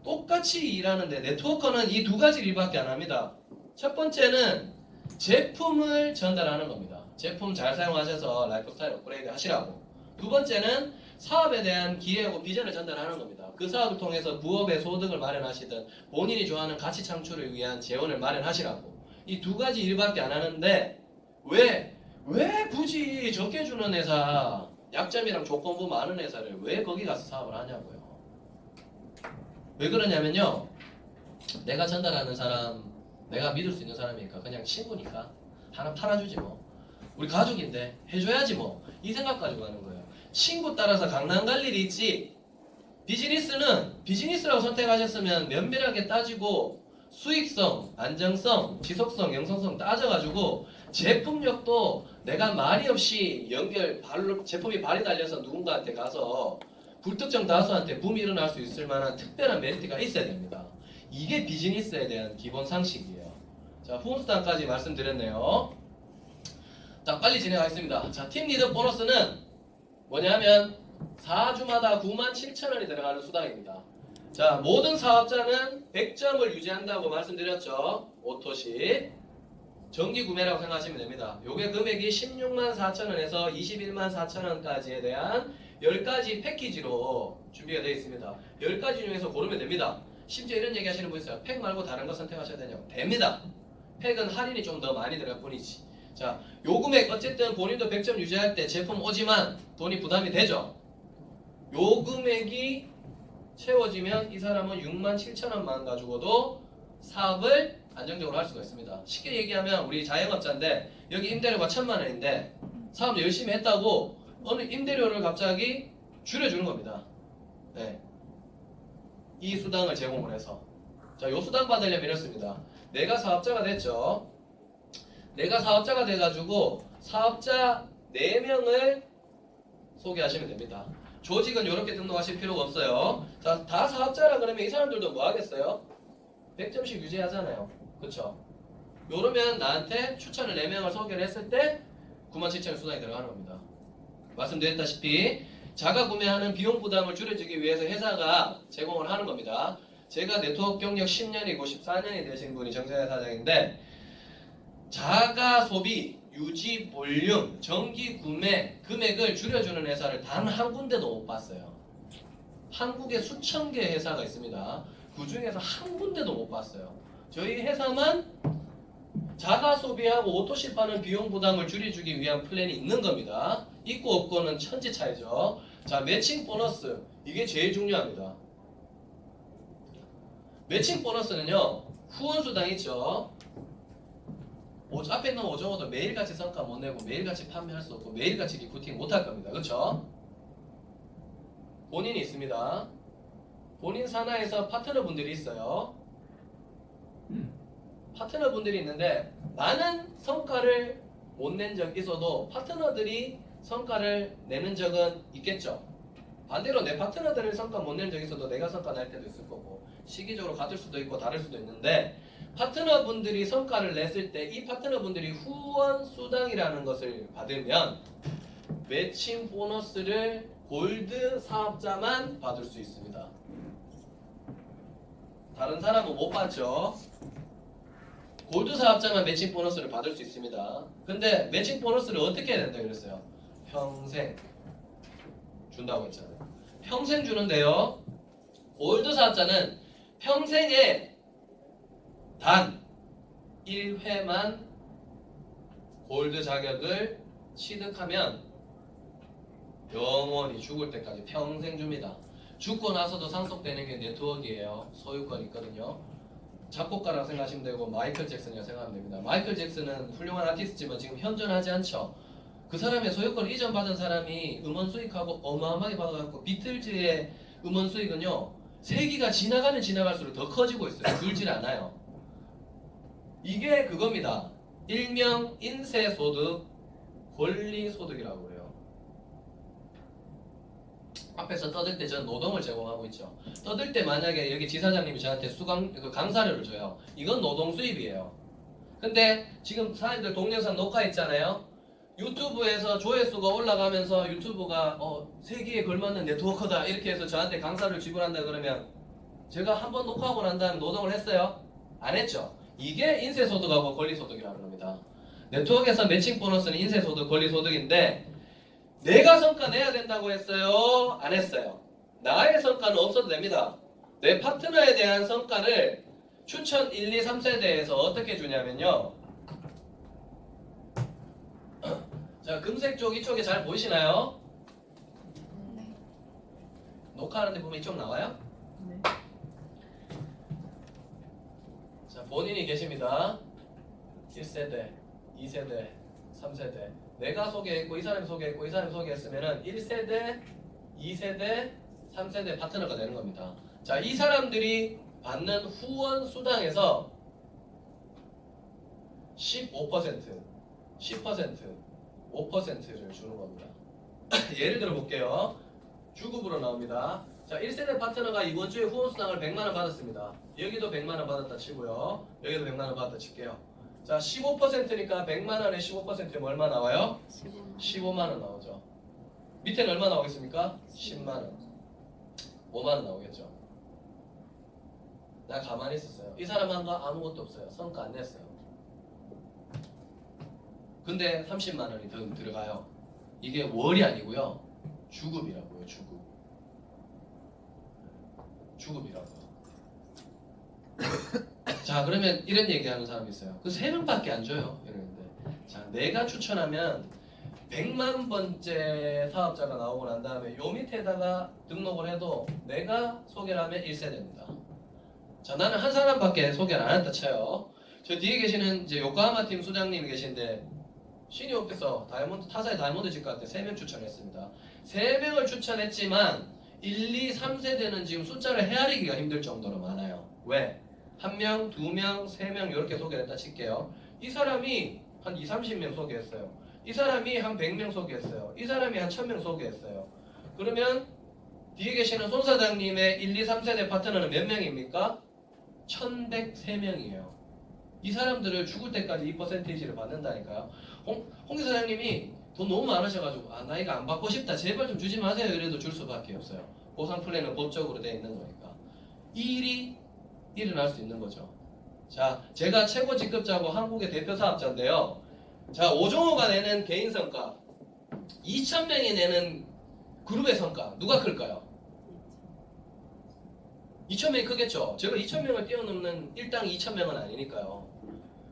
똑같이 일하는데 네트워커는 이 2가지 일밖에 안 합니다. 첫 번째는 제품을 전달하는 겁니다. 제품 잘 사용하셔서 라이프 스타일 업그레이드 하시라고. 두 번째는 사업에 대한 기회하고 비전을 전달하는 겁니다. 그 사업을 통해서 부업의 소득을 마련하시든 본인이 좋아하는 가치 창출을 위한 재원을 마련하시라고. 이 2가지 일밖에 안 하는데 왜 굳이 적게 주는 회사, 약점이랑 조건부 많은 회사를 왜 거기 가서 사업을 하냐고요. 왜 그러냐면요. 내가 전달하는 사람, 내가 믿을 수 있는 사람이니까 그냥 친구니까 하나 팔아주지 뭐. 우리 가족인데 해줘야지 뭐. 이 생각 가지고 하는 거예요. 친구 따라서 강남 갈 일이 있지. 비즈니스는 비즈니스라고 선택하셨으면 면밀하게 따지고 수익성, 안정성, 지속성, 영성성 따져가지고 제품력도 내가 말이 없이 제품이 발이 달려서 누군가한테 가서 불특정 다수한테 붐이 일어날 수 있을 만한 특별한 메리트가 있어야 됩니다. 이게 비즈니스에 대한 기본 상식이에요. 자, 후원수당까지 말씀드렸네요. 자, 빨리 진행하겠습니다. 자, 팀 리더 보너스는 뭐냐면 4주마다 97,000원이 들어가는 수당입니다. 자, 모든 사업자는 100점을 유지한다고 말씀드렸죠. 오토시 정기 구매라고 생각하시면 됩니다. 요게 금액이 164,000원에서 214,000원까지에 대한 10가지 패키지로 준비가 되어 있습니다. 10가지 중에서 고르면 됩니다. 심지어 이런 얘기 하시는 분 있어요. 팩 말고 다른 거 선택하셔야 되냐고. 됩니다. 팩은 할인이 좀 더 많이 들어갈 뿐이지. 자, 요 금액 어쨌든 본인도 100점 유지할 때 제품 오지만 돈이 부담이 되죠. 요 금액이 채워지면 이 사람은 67,000원만 가지고도 사업을 안정적으로 할 수가 있습니다. 쉽게 얘기하면 우리 자영업자인데 여기 임대료가 1,000만 원인데 사업 열심히 했다고 어느 임대료를 갑자기 줄여주는 겁니다. 네. 이 수당을 제공을 해서. 자, 요 수당 받으려면 이렇습니다. 내가 사업자가 됐죠. 내가 사업자가 돼가지고 사업자 4명을 소개하시면 됩니다. 조직은 이렇게 등록하실 필요가 없어요. 자, 다 사업자라 그러면 이 사람들도 뭐 하겠어요? 100점씩 유지하잖아요. 그쵸? 요러면 나한테 추천을 4명을 소개를 했을 때 97,000원 수당이 들어가는 겁니다. 말씀드렸다시피 자가 구매하는 비용 부담을 줄여주기 위해서 회사가 제공을 하는 겁니다. 제가 네트워크 경력 10년이고 14년이 되신 분이 정세대 사장인데 자가 소비, 유지 볼륨, 정기 구매 금액을 줄여주는 회사를 단 한 군데도 못 봤어요. 한국에 수천 개 회사가 있습니다. 그 중에서 한 군데도 못 봤어요. 저희 회사만 자가 소비하고 오토십하는 비용 부담을 줄여주기 위한 플랜이 있는 겁니다. 있고 없고는 천지 차이죠. 자, 매칭 보너스 이게 제일 중요합니다. 매칭 보너스는요 후원수당 있죠. 앞에 있는 오정호도 매일같이 성과 못 내고 매일같이 판매할 수 없고 매일같이 리쿠팅 못 할 겁니다. 그렇죠? 본인이 있습니다. 본인 산하에서 파트너분들이 있어요. 파트너분들이 있는데 나는 성과를 못 낸 적 있어도 파트너들이 성과를 내는 적은 있겠죠. 반대로 내 파트너들이 성과 못 낸 적 있어도 내가 성과 낼 때도 있을 거고 시기적으로 같을 수도 있고 다를 수도 있는데 파트너분들이 성과를 냈을 때 이 파트너분들이 후원 수당이라는 것을 받으면 매칭 보너스를 골드 사업자만 받을 수 있습니다. 다른 사람은 못 받죠. 골드 사업자만 매칭 보너스를 받을 수 있습니다. 근데 매칭 보너스를 어떻게 해야 된다고 그랬어요? 평생 준다고 했잖아요. 평생 주는데요. 골드 사업자는 평생에 단 1회만 골드 자격을 취득하면 영원히 죽을 때까지 평생 줍니다. 죽고 나서도 상속되는 게 네트워크예요. 소유권이 있거든요. 작곡가라고 생각하시면 되고 마이클 잭슨이라고 생각하면 됩니다. 마이클 잭슨은 훌륭한 아티스트지만 지금 현존하지 않죠. 그 사람의 소유권을 이전받은 사람이 음원 수익하고 어마어마하게 받아갖고 비틀즈의 음원 수익은요. 세기가 지나갈수록 더 커지고 있어요. 줄질 않아요. 이게 그겁니다. 일명 인세소득, 권리소득이라고 그래요. 앞에서 떠들 때 전 노동을 제공하고 있죠. 떠들 때 만약에 여기 지사장님이 저한테 강사료를 줘요. 이건 노동 수입이에요. 근데 지금 사람들 동영상 녹화했잖아요. 유튜브에서 조회수가 올라가면서 유튜브가 세기에 걸맞는 네트워크다 이렇게 해서 저한테 강사료를 지불한다 그러면 제가 한번 녹화하고 난 다음에 노동을 했어요? 안 했죠. 이게 인세소득하고 권리소득이라는 겁니다. 네트워크에서 매칭 보너스는 인세소득, 권리소득인데 내가 성과 내야 된다고 했어요? 안 했어요? 나의 성과는 없어도 됩니다. 내 파트너에 대한 성과를 추천 1, 2, 3세대에서 어떻게 주냐면요. 자, 금색 쪽 이쪽에 잘 보이시나요? 네. 녹화하는데 보면 이쪽 나와요? 네. 자, 본인이 계십니다. 1세대, 2세대, 3세대. 내가 소개했고 이 사람이 소개했고 이 사람이 소개했으면은 1세대, 2세대, 3세대 파트너가 되는 겁니다. 자, 이 사람들이 받는 후원 수당에서 15%, 10%, 5%를 주는 겁니다. 예를 들어 볼게요. 주급으로 나옵니다. 자, 1세대 파트너가 이번 주에 후원 수당을 100만 원 받았습니다. 여기도 100만 원 받았다 치고요. 여기도 100만 원 받았다 칠게요. 자, 15%니까 100만 원에 15%면 얼마 나와요? 15만 원 나오죠. 밑에는 얼마 나오겠습니까? 10만 원. 5만 원 나오겠죠. 나 가만히 있었어요. 이 사람한테 아무것도 없어요. 성과 안 냈어요. 근데 30만 원이 더 들어가요. 이게 월이 아니고요. 주급이라고요. 주급이라고요. 자, 그러면 이런 얘기하는 사람이 있어요. 그 3명밖에 안 줘요. 이러는데, 자, 내가 추천하면 100만 번째 사업자가 나오고 난 다음에 요 밑에다가 등록을 해도 내가 소개를 하면 1세대입니다. 자, 나는 한 사람밖에 소개를 안 했다 쳐요. 저 뒤에 계시는 이제 요코하마 팀 소장님이 계신데 시니어께서 타사의 다이아몬드 직관한테 3명 추천했습니다. 3명을 추천했지만 1, 2, 3세대는 지금 숫자를 헤아리기가 힘들 정도로 많아요. 왜? 1명, 2명, 3명 이렇게 소개했다 칠게요. 이 사람이 한 2, 30명 소개했어요. 이 사람이 한 100명 소개했어요. 이 사람이 한 1000명 소개했어요. 그러면 뒤에 계시는 손 사장님의 1, 2, 3세대 파트너는 몇 명입니까? 1103명이에요. 이 사람들을 죽을 때까지 이 퍼센테이지를 받는다니까요. 홍기 사장님이 돈 너무 많으셔가지고 나 이거 안 받고 싶다 제발 좀 주지 마세요 이래도 줄 수밖에 없어요. 보상 플랜은 법적으로 되어 있는 거니까. 이 일이 일어날 수 있는 거죠. 자, 제가 최고 직급자고 한국의 대표 사업자인데요. 자, 오종호가 내는 개인 성과 2,000명이 내는 그룹의 성과 누가 클까요? 2,000명이 크겠죠. 제가 2,000명을 뛰어넘는 일당 2,000명은 아니니까요.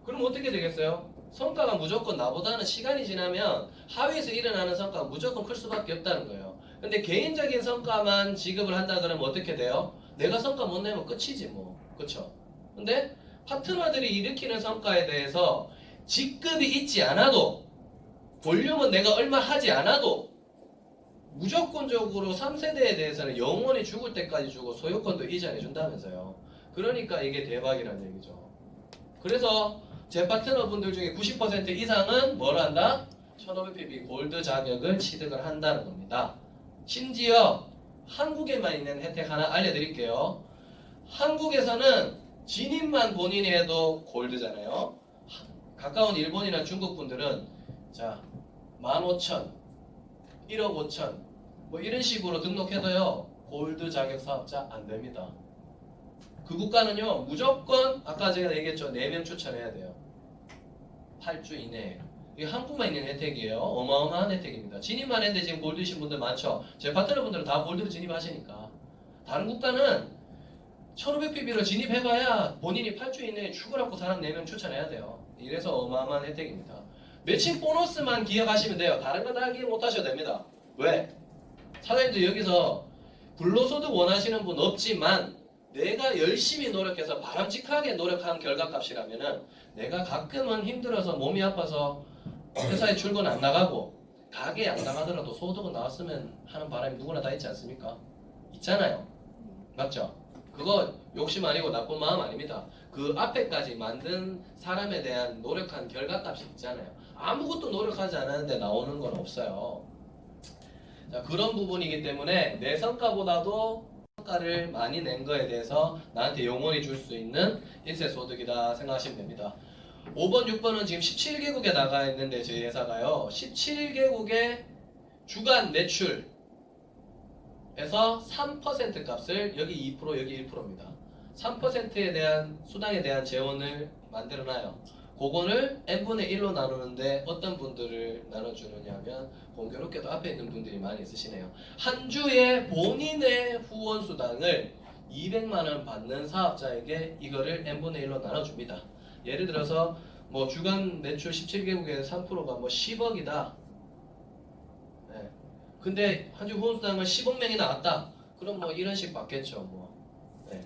그럼 어떻게 되겠어요? 성과가 무조건 나보다는 시간이 지나면 하위에서 일어나는 성과가 무조건 클 수밖에 없다는 거예요. 근데 개인적인 성과만 지급을 한다 그러면 어떻게 돼요? 내가 성과 못 내면 끝이지 뭐. 그쵸? 근데 파트너들이 일으키는 성과에 대해서 직급이 있지 않아도 볼륨은 내가 얼마 하지 않아도 무조건적으로 3세대에 대해서는 영원히 죽을 때까지 주고 소유권도 이전해 준다면서요. 그러니까 이게 대박이라는 얘기죠. 그래서 제 파트너분들 중에 90% 이상은 뭘 한다? 1500pb 골드 자격을 취득을 한다는 겁니다. 심지어 한국에만 있는 혜택 하나 알려드릴게요. 한국에서는 진입만 본인이 해도 골드잖아요. 가까운 일본이나 중국 분들은 자 15,000, 1억 5천 뭐 이런 식으로 등록해도요 골드 자격 사업자 안 됩니다. 그 국가는요 무조건 아까 제가 얘기했죠 4명 추천해야 돼요. 8주 이내에. 이게 한국만 있는 혜택이에요. 어마어마한 혜택입니다. 진입만 했는데 지금 골드이신 분들 많죠. 제 파트너분들은 다 골드로 진입하시니까. 다른 국가는 1500pb로 진입해봐야 본인이 8주 이내에 죽으라고 사람 4명 추천해야 돼요. 이래서 어마어마한 혜택입니다. 매칭 보너스만 기억하시면 돼요. 다른 거 다 기억 못하셔도 됩니다. 왜? 사장님도 여기서 불로소득 원하시는 분 없지만 내가 열심히 노력해서 바람직하게 노력한 결과값이라면은 내가 가끔은 힘들어서 몸이 아파서 회사에 출근 안 나가고 가게 안 나가더라도 소득은 나왔으면 하는 바람이 누구나 다 있지 않습니까? 있잖아요. 맞죠? 그거 욕심 아니고 나쁜 마음 아닙니다. 그 앞에까지 만든 사람에 대한 노력한 결과값이 있잖아요. 아무것도 노력하지 않았는데 나오는 건 없어요. 자, 그런 부분이기 때문에 내 성과보다도 성과를 많이 낸 거에 대해서 나한테 영원히 줄 수 있는 인쇄소득이다 생각하시면 됩니다. 5번, 6번은 지금 17개국에 나가 있는데 저희 회사가요. 17개국의 주간 매출에서 3% 값을 여기 2% 여기 1%입니다. 3%에 대한 수당에 대한 재원을 만들어놔요. 그거를 n분의 1로 나누는데 어떤 분들을 나눠주느냐 하면 공교롭게도 앞에 있는 분들이 많이 있으시네요. 한 주에 본인의 후원 수당을 200만원 받는 사업자에게 이거를 n분의 1로 나눠줍니다. 예를 들어서 뭐 주간 매출 17개국에 3%가 뭐 10억이다. 네. 근데 한 주 후원 수당을 10억 명이 나왔다. 그럼 뭐 1원씩 받겠죠. 뭐. 네.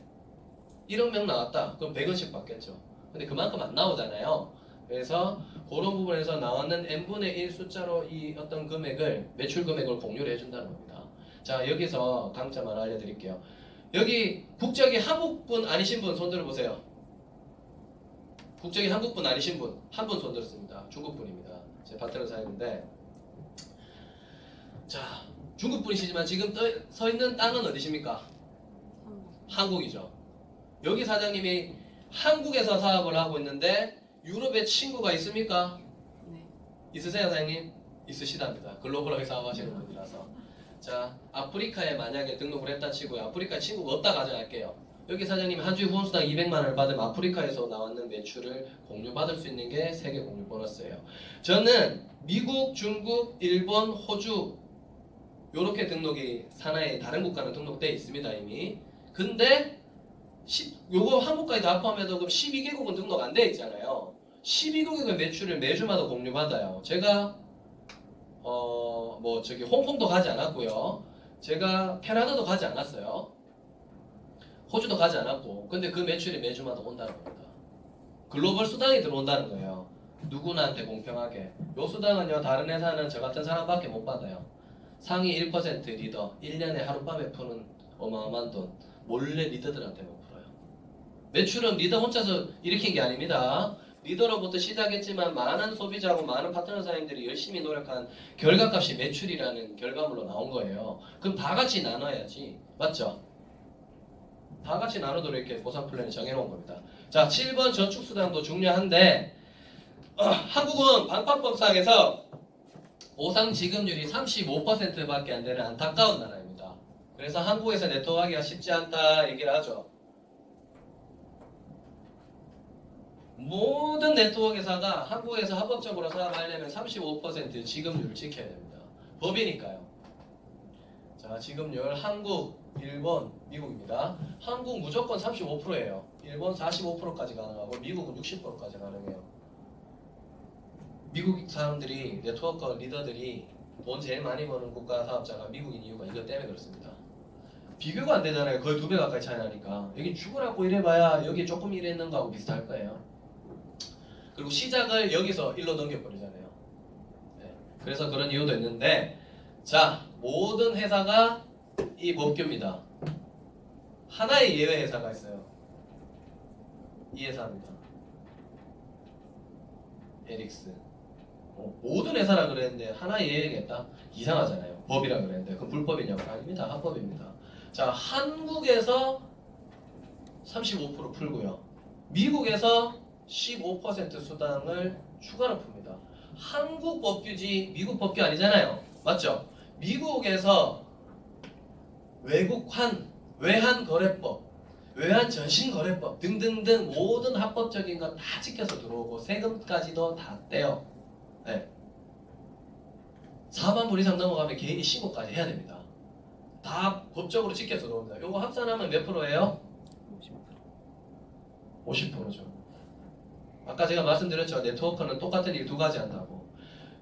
1억 명 나왔다. 그럼 100원씩 받겠죠. 근데 그만큼 안 나오잖아요. 그래서 그런 부분에서 나왔는 n분의 1 숫자로 이 어떤 금액을 매출 금액을 공유를 해준다는 겁니다. 자, 여기서 강점 하나 알려드릴게요. 여기 국적이 한국분 아니신 분 손 들어보세요. 국적이 한국분 아니신 분 한 분 손 들었습니다. 중국분입니다. 제 파트너 사이인데 자, 중국분이시지만 지금 서 있는 땅은 어디십니까? 한국이죠. 여기 사장님이 한국에서 사업을 하고 있는데 유럽에 친구가 있습니까? 네. 있으세요, 사장님? 있으시답니다. 글로벌하게 사업하시는 분이라서. 자, 아프리카에 만약에 등록을 했다 치고요. 아프리카에 친구가 없다 가정할게요. 여기 사장님이 한 주에 후원수당 200만 원을 받으면 아프리카에서 나왔는 매출을 공유받을 수 있는 게 세계 공유 보너스예요. 저는 미국, 중국, 일본, 호주 요렇게 등록이 산하에 다른 국가는 등록되어 있습니다, 이미. 근데 요거 한국까지 다 포함해도 그럼 12개국은 등록 안 돼 있잖아요. 12개국의 매출을 매주마다 공유받아요. 제가 뭐 저기 홍콩도 가지 않았고요. 제가 캐나다도 가지 않았어요. 호주도 가지 않았고. 근데 그 매출이 매주마다 온다는 겁니다. 글로벌 수당이 들어온다는 거예요. 누구나한테 공평하게. 요 수당은요 다른 회사는 저 같은 사람밖에 못 받아요. 상위 1% 리더 1년에 하룻밤에 푸는 어마어마한 돈 몰래 리더들한테만 풀어요. 매출은 리더 혼자서 일으킨 게 아닙니다. 리더로부터 시작했지만 많은 소비자하고 많은 파트너 사장님들이 열심히 노력한 결과값이 매출이라는 결과물로 나온 거예요. 그럼 다 같이 나눠야지. 맞죠? 다 같이 나누도록 이렇게 보상 플랜을 정해놓은 겁니다. 자, 7번 저축수당도 중요한데 한국은 방파법상에서 보상 지급률이 35%밖에 안 되는 안타까운 나라입니다. 그래서 한국에서 네트워크하기가 쉽지 않다 얘기를 하죠. 모든 네트워크 회사가 한국에서 합법적으로 사업하려면 35% 지급률을 지켜야 됩니다. 법이니까요. 자, 지급률 한국, 일본, 미국입니다. 한국 무조건 35%예요. 일본 45%까지 가능하고 미국은 60%까지 가능해요. 미국 사람들이 네트워크 리더들이 돈 제일 많이 버는 국가 사업자가 미국인 이유가 이것 때문에 그렇습니다. 비교가 안 되잖아요. 거의 2배 가까이 차이 나니까. 여기 죽으라고 일해봐야 여기 조금 일했는 거하고 비슷할 거예요. 그리고 시작을 여기서 일로 넘겨버리잖아요. 네. 그래서 그런 이유도 있는데, 자, 모든 회사가 이 법규입니다. 하나의 예외 회사가 있어요. 이 회사입니다. 에릭스. 모든 회사라 그랬는데 하나의 예외겠다? 이상하잖아요. 법이라 그랬는데 그건 불법이냐고? 아닙니다. 합법입니다. 자, 한국에서 35% 풀고요. 미국에서 15% 수당을 추가로 풉니다. 한국 법규지 미국 법규 아니잖아요. 맞죠? 미국에서 외환거래법, 외환전신거래법 등등등 모든 합법적인 거 다 지켜서 들어오고 세금까지도 다 떼요. 네. 4만 불 이상 넘어가면 개인이 신고까지 해야 됩니다. 다 법적으로 지켜서 들어옵니다. 요거 합산하면 몇 프로예요? 50%죠. 아까 제가 말씀드렸죠. 네트워크는 똑같은 일 두 가지 한다고.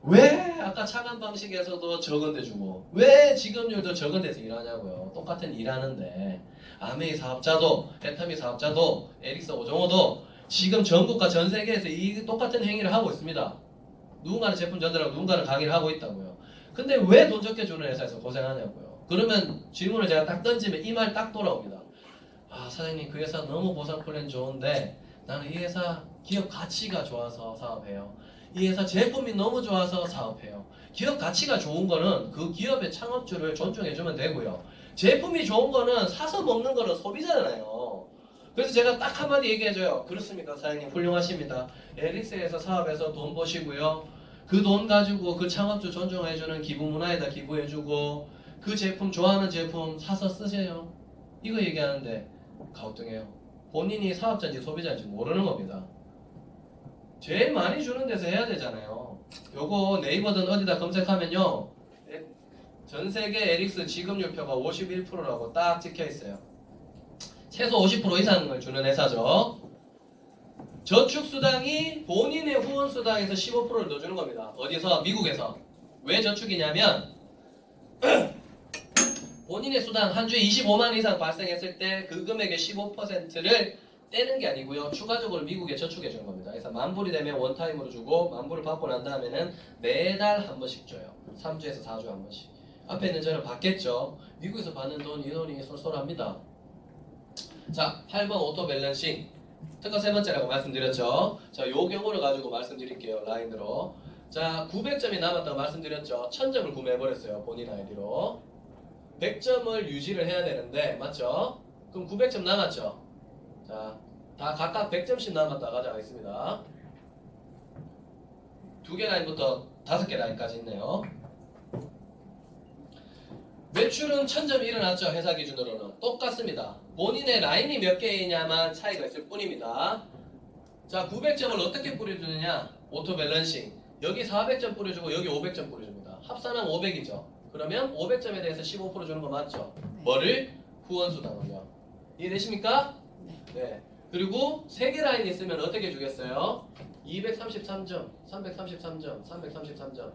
왜 아까 차관 방식에서도 적은 데 주고 왜 지급률도 적은 데서 일하냐고요. 똑같은 일 하는데 아메이 사업자도 애터미 사업자도 에릭스 오종호도 지금 전국과 전 세계에서 이 똑같은 행위를 하고 있습니다. 누군가는 제품 전달하고 누군가는 강의를 하고 있다고요. 근데 왜 돈 적게 주는 회사에서 고생하냐고요. 그러면 질문을 제가 딱 던지면 이 말 딱 돌아옵니다. 아, 사장님 그 회사 너무 보상 플랜 좋은데 나는 이 회사 기업 가치가 좋아서 사업해요. 이 회사 제품이 너무 좋아서 사업해요. 기업 가치가 좋은 거는 그 기업의 창업주를 존중해주면 되고요. 제품이 좋은 거는 사서 먹는 거는 소비잖아요. 그래서 제가 딱 한마디 얘기해줘요. 그렇습니까 사장님 훌륭하십니다. 에릭스에서 사업해서 돈 버시고요. 그 돈 가지고 그 창업주 존중해주는 기부 문화에다 기부해주고 그 제품 좋아하는 제품 사서 쓰세요. 이거 얘기하는데 가혹등해요. 본인이 사업자인지 소비자인지 모르는 겁니다. 제일 많이 주는 데서 해야 되잖아요. 요거 네이버든 어디다 검색하면요. 전 세계 에릭스 지급률표가 51%라고 딱 찍혀 있어요. 최소 50% 이상을 주는 회사죠. 저축수당이 본인의 후원수당에서 15%를 더 주는 겁니다. 어디서? 미국에서. 왜 저축이냐면 본인의 수당 한 주에 25만 원 이상 발생했을 때 그 금액의 15%를 떼는 게 아니고요. 추가적으로 미국에 저축해 주는 겁니다. 그래서 만 불이 되면 원타임으로 주고 만 불을 받고 난 다음에는 매달 한 번씩 줘요. 3주에서 4주에 한 번씩. 앞에 있는 저는 받겠죠. 미국에서 받는 돈, 이 돈이 쏠쏠합니다. 자, 8번 오토 밸런싱. 특허 세 번째라고 말씀드렸죠. 자, 요 경우를 가지고 말씀드릴게요. 라인으로. 자, 900점이 남았다고 말씀드렸죠. 1000점을 구매해버렸어요. 본인 아이디로. 100점을 유지를 해야 되는데, 맞죠? 그럼 900점 남았죠? 자, 다 각각 100점씩 남았다 가져가겠습니다. 2개 라인부터 5개 라인까지 있네요. 매출은 1000점이 일어났죠. 회사 기준으로는. 똑같습니다. 본인의 라인이 몇 개이냐만 차이가 있을 뿐입니다. 자, 900점을 어떻게 뿌려주느냐? 오토 밸런싱. 여기 400점 뿌려주고 여기 500점 뿌려줍니다. 합산하면 500이죠. 그러면 500점에 대해서 15% 주는 거 맞죠? 뭐를? 후원수당을요. 이해되십니까? 네. 그리고 3개 라인이 있으면 어떻게 주겠어요? 233점, 333점, 333점.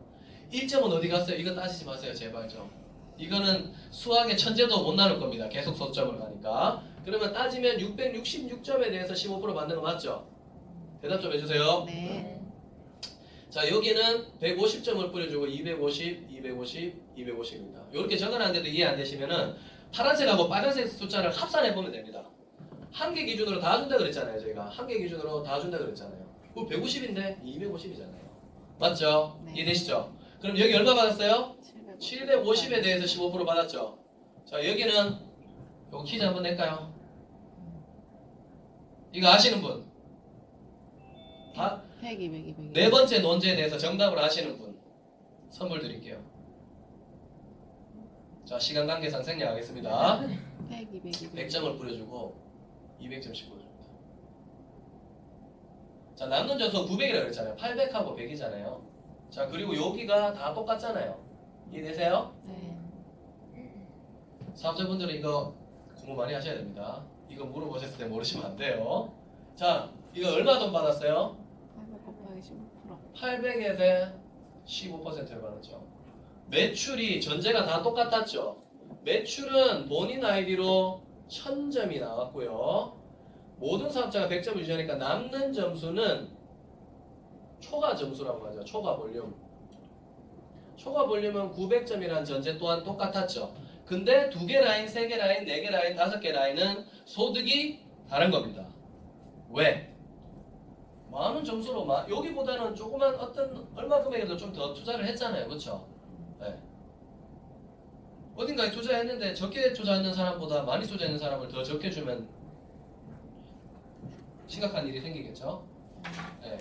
1점은 어디 갔어요? 이거 따지지 마세요. 제발 좀. 이거는 수학의 천재도 못 나눌 겁니다. 계속 소점을 가니까. 그러면 따지면 666점에 대해서 15% 받는 거 맞죠? 대답 좀 해주세요. 네. 자, 여기는 150점을 뿌려주고 250, 250, 250입니다. 이렇게 적어놨는데도 이해 안 되시면은 파란색하고 빨간색 숫자를 합산해보면 됩니다. 한 개 기준으로 다 준다 그랬잖아요. 저희가 한 개 기준으로 다 준다 그랬잖아요. 그거 150인데 250이잖아요. 맞죠? 네. 이해되시죠? 그럼 여기 얼마 받았어요? 750. 750에 대해서 15% 받았죠? 자, 여기는 요거 퀴즈 한번 낼까요? 이거 아시는 분? 다? 100, 200, 200. 네 번째 논제에 대해서 정답을 아시는 분 선물 드릴게요. 자, 시간 관계상 생략하겠습니다. 100, 200, 200. 100점을 뿌려주고 200점씩 뿌려줍니다. 자, 남는 점수 900이라고 그랬잖아요. 800하고 100이잖아요. 자, 그리고 여기가 다 똑같잖아요. 이해되세요? 네. 사업자분들은 이거 공부 많이 하셔야 됩니다. 이거 물어보셨을 때 모르시면 안 돼요. 자, 이거 얼마 돈 받았어요? 800 곱하기 15%. 800에 15%를 받았죠. 매출이 전제가 다 똑같았죠. 매출은 본인 아이디로 1000점이 나왔고요. 모든 사업자가 100점을 유지하니까 남는 점수는 초과 점수라고 하죠. 초과 볼륨. 초과 볼륨은 900점이라는 전제 또한 똑같았죠. 근데 2개 라인, 3개 라인, 4개 라인, 5개 라인은 소득이 다른 겁니다. 왜? 많은 점수로 여기보다는 조그만 어떤 얼마 금액에도 좀 더 투자를 했잖아요. 그렇죠? 네. 어딘가에 투자했는데 적게 투자하는 사람보다 많이 투자하는 사람을 더 적게 주면 심각한 일이 생기겠죠? 네.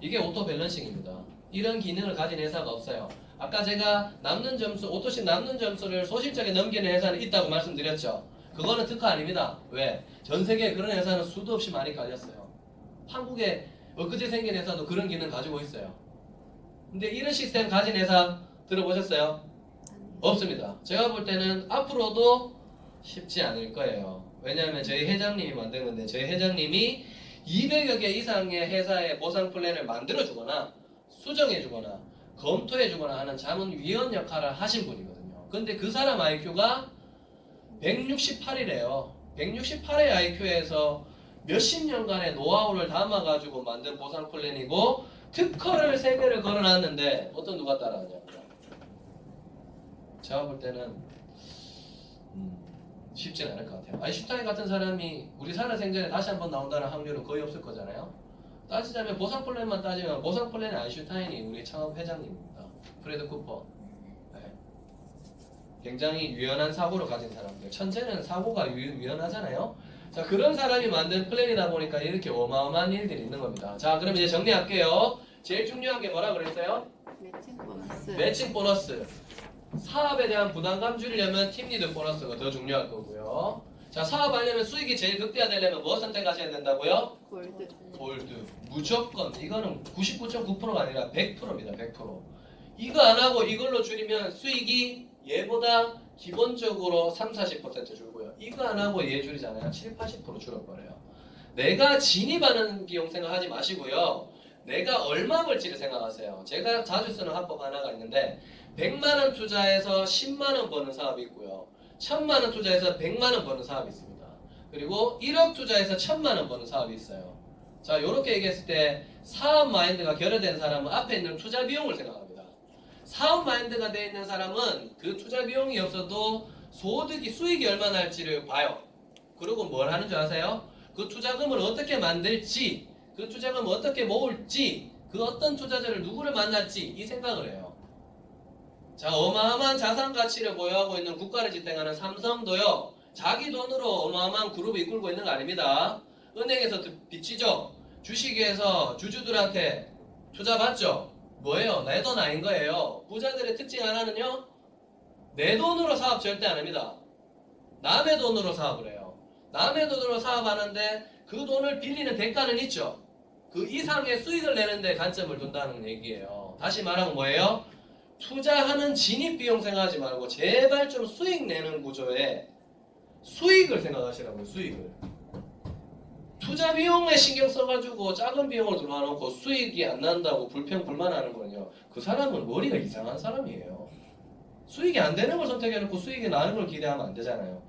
이게 오토 밸런싱입니다. 이런 기능을 가진 회사가 없어요. 아까 제가 남는 점수, 오토식 남는 점수를 소실적에 넘기는 회사는 있다고 말씀드렸죠. 그거는 특화 아닙니다. 왜? 전 세계에 그런 회사는 수도 없이 많이 깔렸어요. 한국에 엊그제 생긴 회사도 그런 기능 가지고 있어요. 근데 이런 시스템 가진 회사 들어보셨어요? 없습니다. 제가 볼 때는 앞으로도 쉽지 않을 거예요. 왜냐하면 저희 회장님이 만든 건데 저희 회장님이 200여 개 이상의 회사의 보상 플랜을 만들어주거나 수정해주거나 검토해주거나 하는 자문위원 역할을 하신 분이거든요. 근데 그 사람 IQ가 168이래요. 168의 IQ에서 몇십 년간의 노하우를 담아가지고 만든 보상 플랜이고 특허를 3개를 걸어놨는데 어떤 누가 따라하냐고요. 제가 볼 때는 쉽진 않을 것 같아요. 아인슈타인 같은 사람이 우리 살아생전에 다시 한번 나온다는 확률은 거의 없을 거잖아요. 따지자면 보상 플랜만 따지면 보상 플랜의 아인슈타인이 우리 창업 회장님입니다. 프레드 쿠퍼. 네. 굉장히 유연한 사고를 가진 사람들. 천재는 사고가 유연하잖아요. 자, 그런 사람이 만든 플랜이다 보니까 이렇게 어마어마한 일들이 있는 겁니다. 자, 그럼 이제 정리할게요. 제일 중요한 게 뭐라 그랬어요? 매칭 보너스. 매칭 보너스. 사업에 대한 부담감 줄이려면 팀리더 보너스가 더 중요할 거고요. 자, 사업하려면 수익이 제일 극대화되려면 뭐 선택하셔야 된다고요? 골드. 골드. 무조건. 이거는 99.9%가 아니라 100%입니다. 100%. 이거 안 하고 이걸로 줄이면 수익이 얘보다 기본적으로 30-40% 줄고요. 이거 안 하고 얘 줄이잖아요. 7-80% 줄어버려요. 내가 진입하는 비용 생각하지 마시고요. 내가 얼마 벌지를 생각하세요. 제가 자주 쓰는 화법 하나가 있는데 100만원 투자해서 10만원 버는 사업이 있고요. 1000만원 투자해서 100만원 버는 사업이 있습니다. 그리고 1억 투자해서 1000만원 버는 사업이 있어요. 자, 요렇게 얘기했을 때 사업 마인드가 결여된 사람은 앞에 있는 투자 비용을 생각합니다. 사업 마인드가 되어 있는 사람은 그 투자 비용이 없어도 소득이 수익이 얼마나 할지를 봐요. 그리고 뭘 하는 줄 아세요? 그 투자금을 어떻게 만들지, 그 투자금을 어떻게 모을지, 그 어떤 투자자를 누구를 만날지 이 생각을 해요. 자, 어마어마한 자산 가치를 보유하고 있는 국가를 지탱하는 삼성도요. 자기 돈으로 어마어마한 그룹을 이끌고 있는 거 아닙니다. 은행에서 빚지죠. 주식에서 주주들한테 투자 받죠. 뭐예요? 내 돈 아닌 거예요. 부자들의 특징 하나는요. 내 돈으로 사업 절대 안 합니다. 남의 돈으로 사업을 해요. 남의 돈으로 사업하는데 그 돈을 빌리는 대가는 있죠. 그 이상의 수익을 내는데 관점을 둔다는 얘기예요. 다시 말하면 뭐예요? 투자하는 진입비용 생각하지 말고 제발 좀 수익 내는 구조에 수익을 생각하시라고요. 수익을. 투자 비용에 신경 써가지고 작은 비용을 들어놓고 수익이 안 난다고 불평불만하는 거는요. 그 사람은 머리가 이상한 사람이에요. 수익이 안 되는 걸 선택해놓고 수익이 나는 걸 기대하면 안 되잖아요.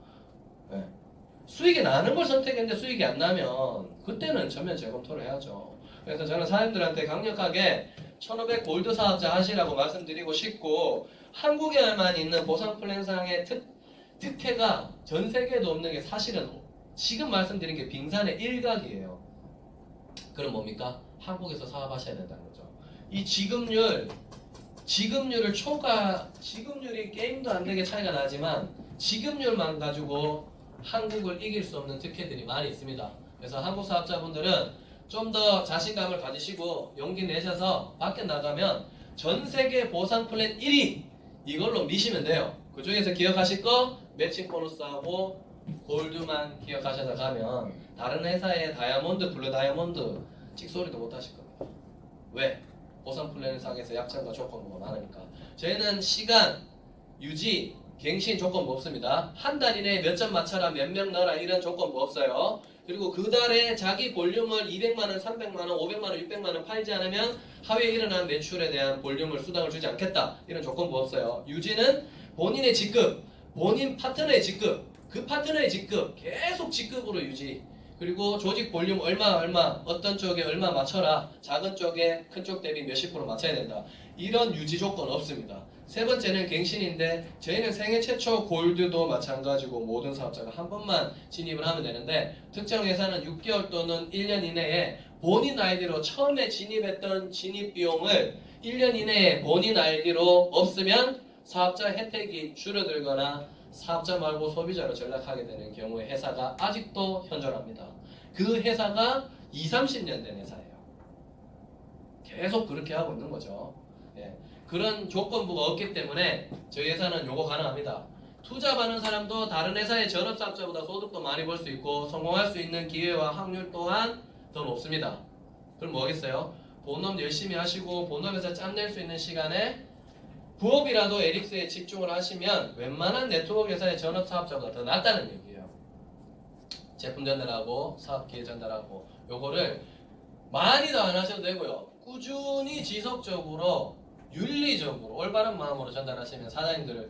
수익이 나는 걸 선택했는데 수익이 안 나면 그때는 전면 재검토를 해야죠. 그래서 저는 사장님들한테 강력하게 1500 골드 사업자 하시라고 말씀드리고 싶고, 한국에만 있는 보상 플랜상의 특혜가 전 세계에도 없는 게 사실은 지금 말씀드린 게 빙산의 일각이에요. 그럼 뭡니까? 한국에서 사업하셔야 된다는 거죠. 이 지급률을 지급률이 게임도 안 되게 차이가 나지만 지급률만 가지고 한국을 이길 수 없는 특혜들이 많이 있습니다. 그래서 한국 사업자분들은 좀 더 자신감을 가지시고 용기 내셔서 밖에 나가면 전 세계 보상 플랜 1위 이걸로 미시면 돼요. 그 중에서 기억하실 거 매칭 보너스하고 골드만 기억하셔서 가면 다른 회사의 다이아몬드, 블루 다이아몬드 찍소리도 못 하실 겁니다. 왜? 보상 플랜 상에서 약점과 조건부가 많으니까. 저희는 시간, 유지, 갱신 조건부 없습니다. 한 달 이내에 몇 점 맞춰라, 몇 명 넣어라 이런 조건부 없어요. 그리고 그 달에 자기 볼륨을 200만원, 300만원, 500만원, 600만원 팔지 않으면 하위에 일어난 매출에 대한 볼륨을 수당을 주지 않겠다. 이런 조건부 없어요. 유지는 본인의 직급, 본인 파트너의 직급, 그 파트너의 직급 계속 직급으로 유지. 그리고 조직 볼륨 얼마 어떤 쪽에 얼마 맞춰라. 작은 쪽에 큰 쪽 대비 몇십 프로 맞춰야 된다. 이런 유지 조건 없습니다. 세 번째는 갱신인데 저희는 생애 최초 골드도 마찬가지고 모든 사업자가 한 번만 진입을 하면 되는데 특정 회사는 6개월 또는 1년 이내에 본인 아이디로 처음에 진입했던 진입 비용을 1년 이내에 본인 아이디로 없으면 사업자 혜택이 줄어들거나 사업자 말고 소비자로 전락하게 되는 경우에 회사가 아직도 현존합니다. 그 회사가 20-30년 된 회사예요. 계속 그렇게 하고 있는 거죠. 예. 그런 조건부가 없기 때문에 저희 회사는 요거 가능합니다. 투자 받는 사람도 다른 회사의 전업사업자보다 소득도 많이 벌 수 있고 성공할 수 있는 기회와 확률 또한 더 높습니다. 그럼 뭐겠어요? 본업 열심히 하시고 본업에서 짬낼 수 있는 시간에 부업이라도 에릭스에 집중을 하시면 웬만한 네트워크 회사의 전업사업자보다 더 낫다는 얘기예요. 제품 전달하고 사업 기회 전달하고 요거를 많이도 안 하셔도 되고요. 꾸준히 지속적으로 윤리적으로 올바른 마음으로 전달하시면 사장님들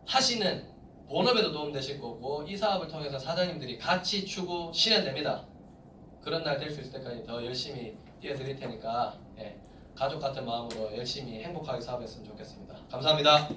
하시는 본업에도 도움되실 거고 이 사업을 통해서 사장님들이 같이 추구 실현됩니다. 그런 날 될 수 있을 때까지 더 열심히 뛰어드릴 테니까 가족 같은 마음으로 열심히 행복하게 사업했으면 좋겠습니다. 감사합니다.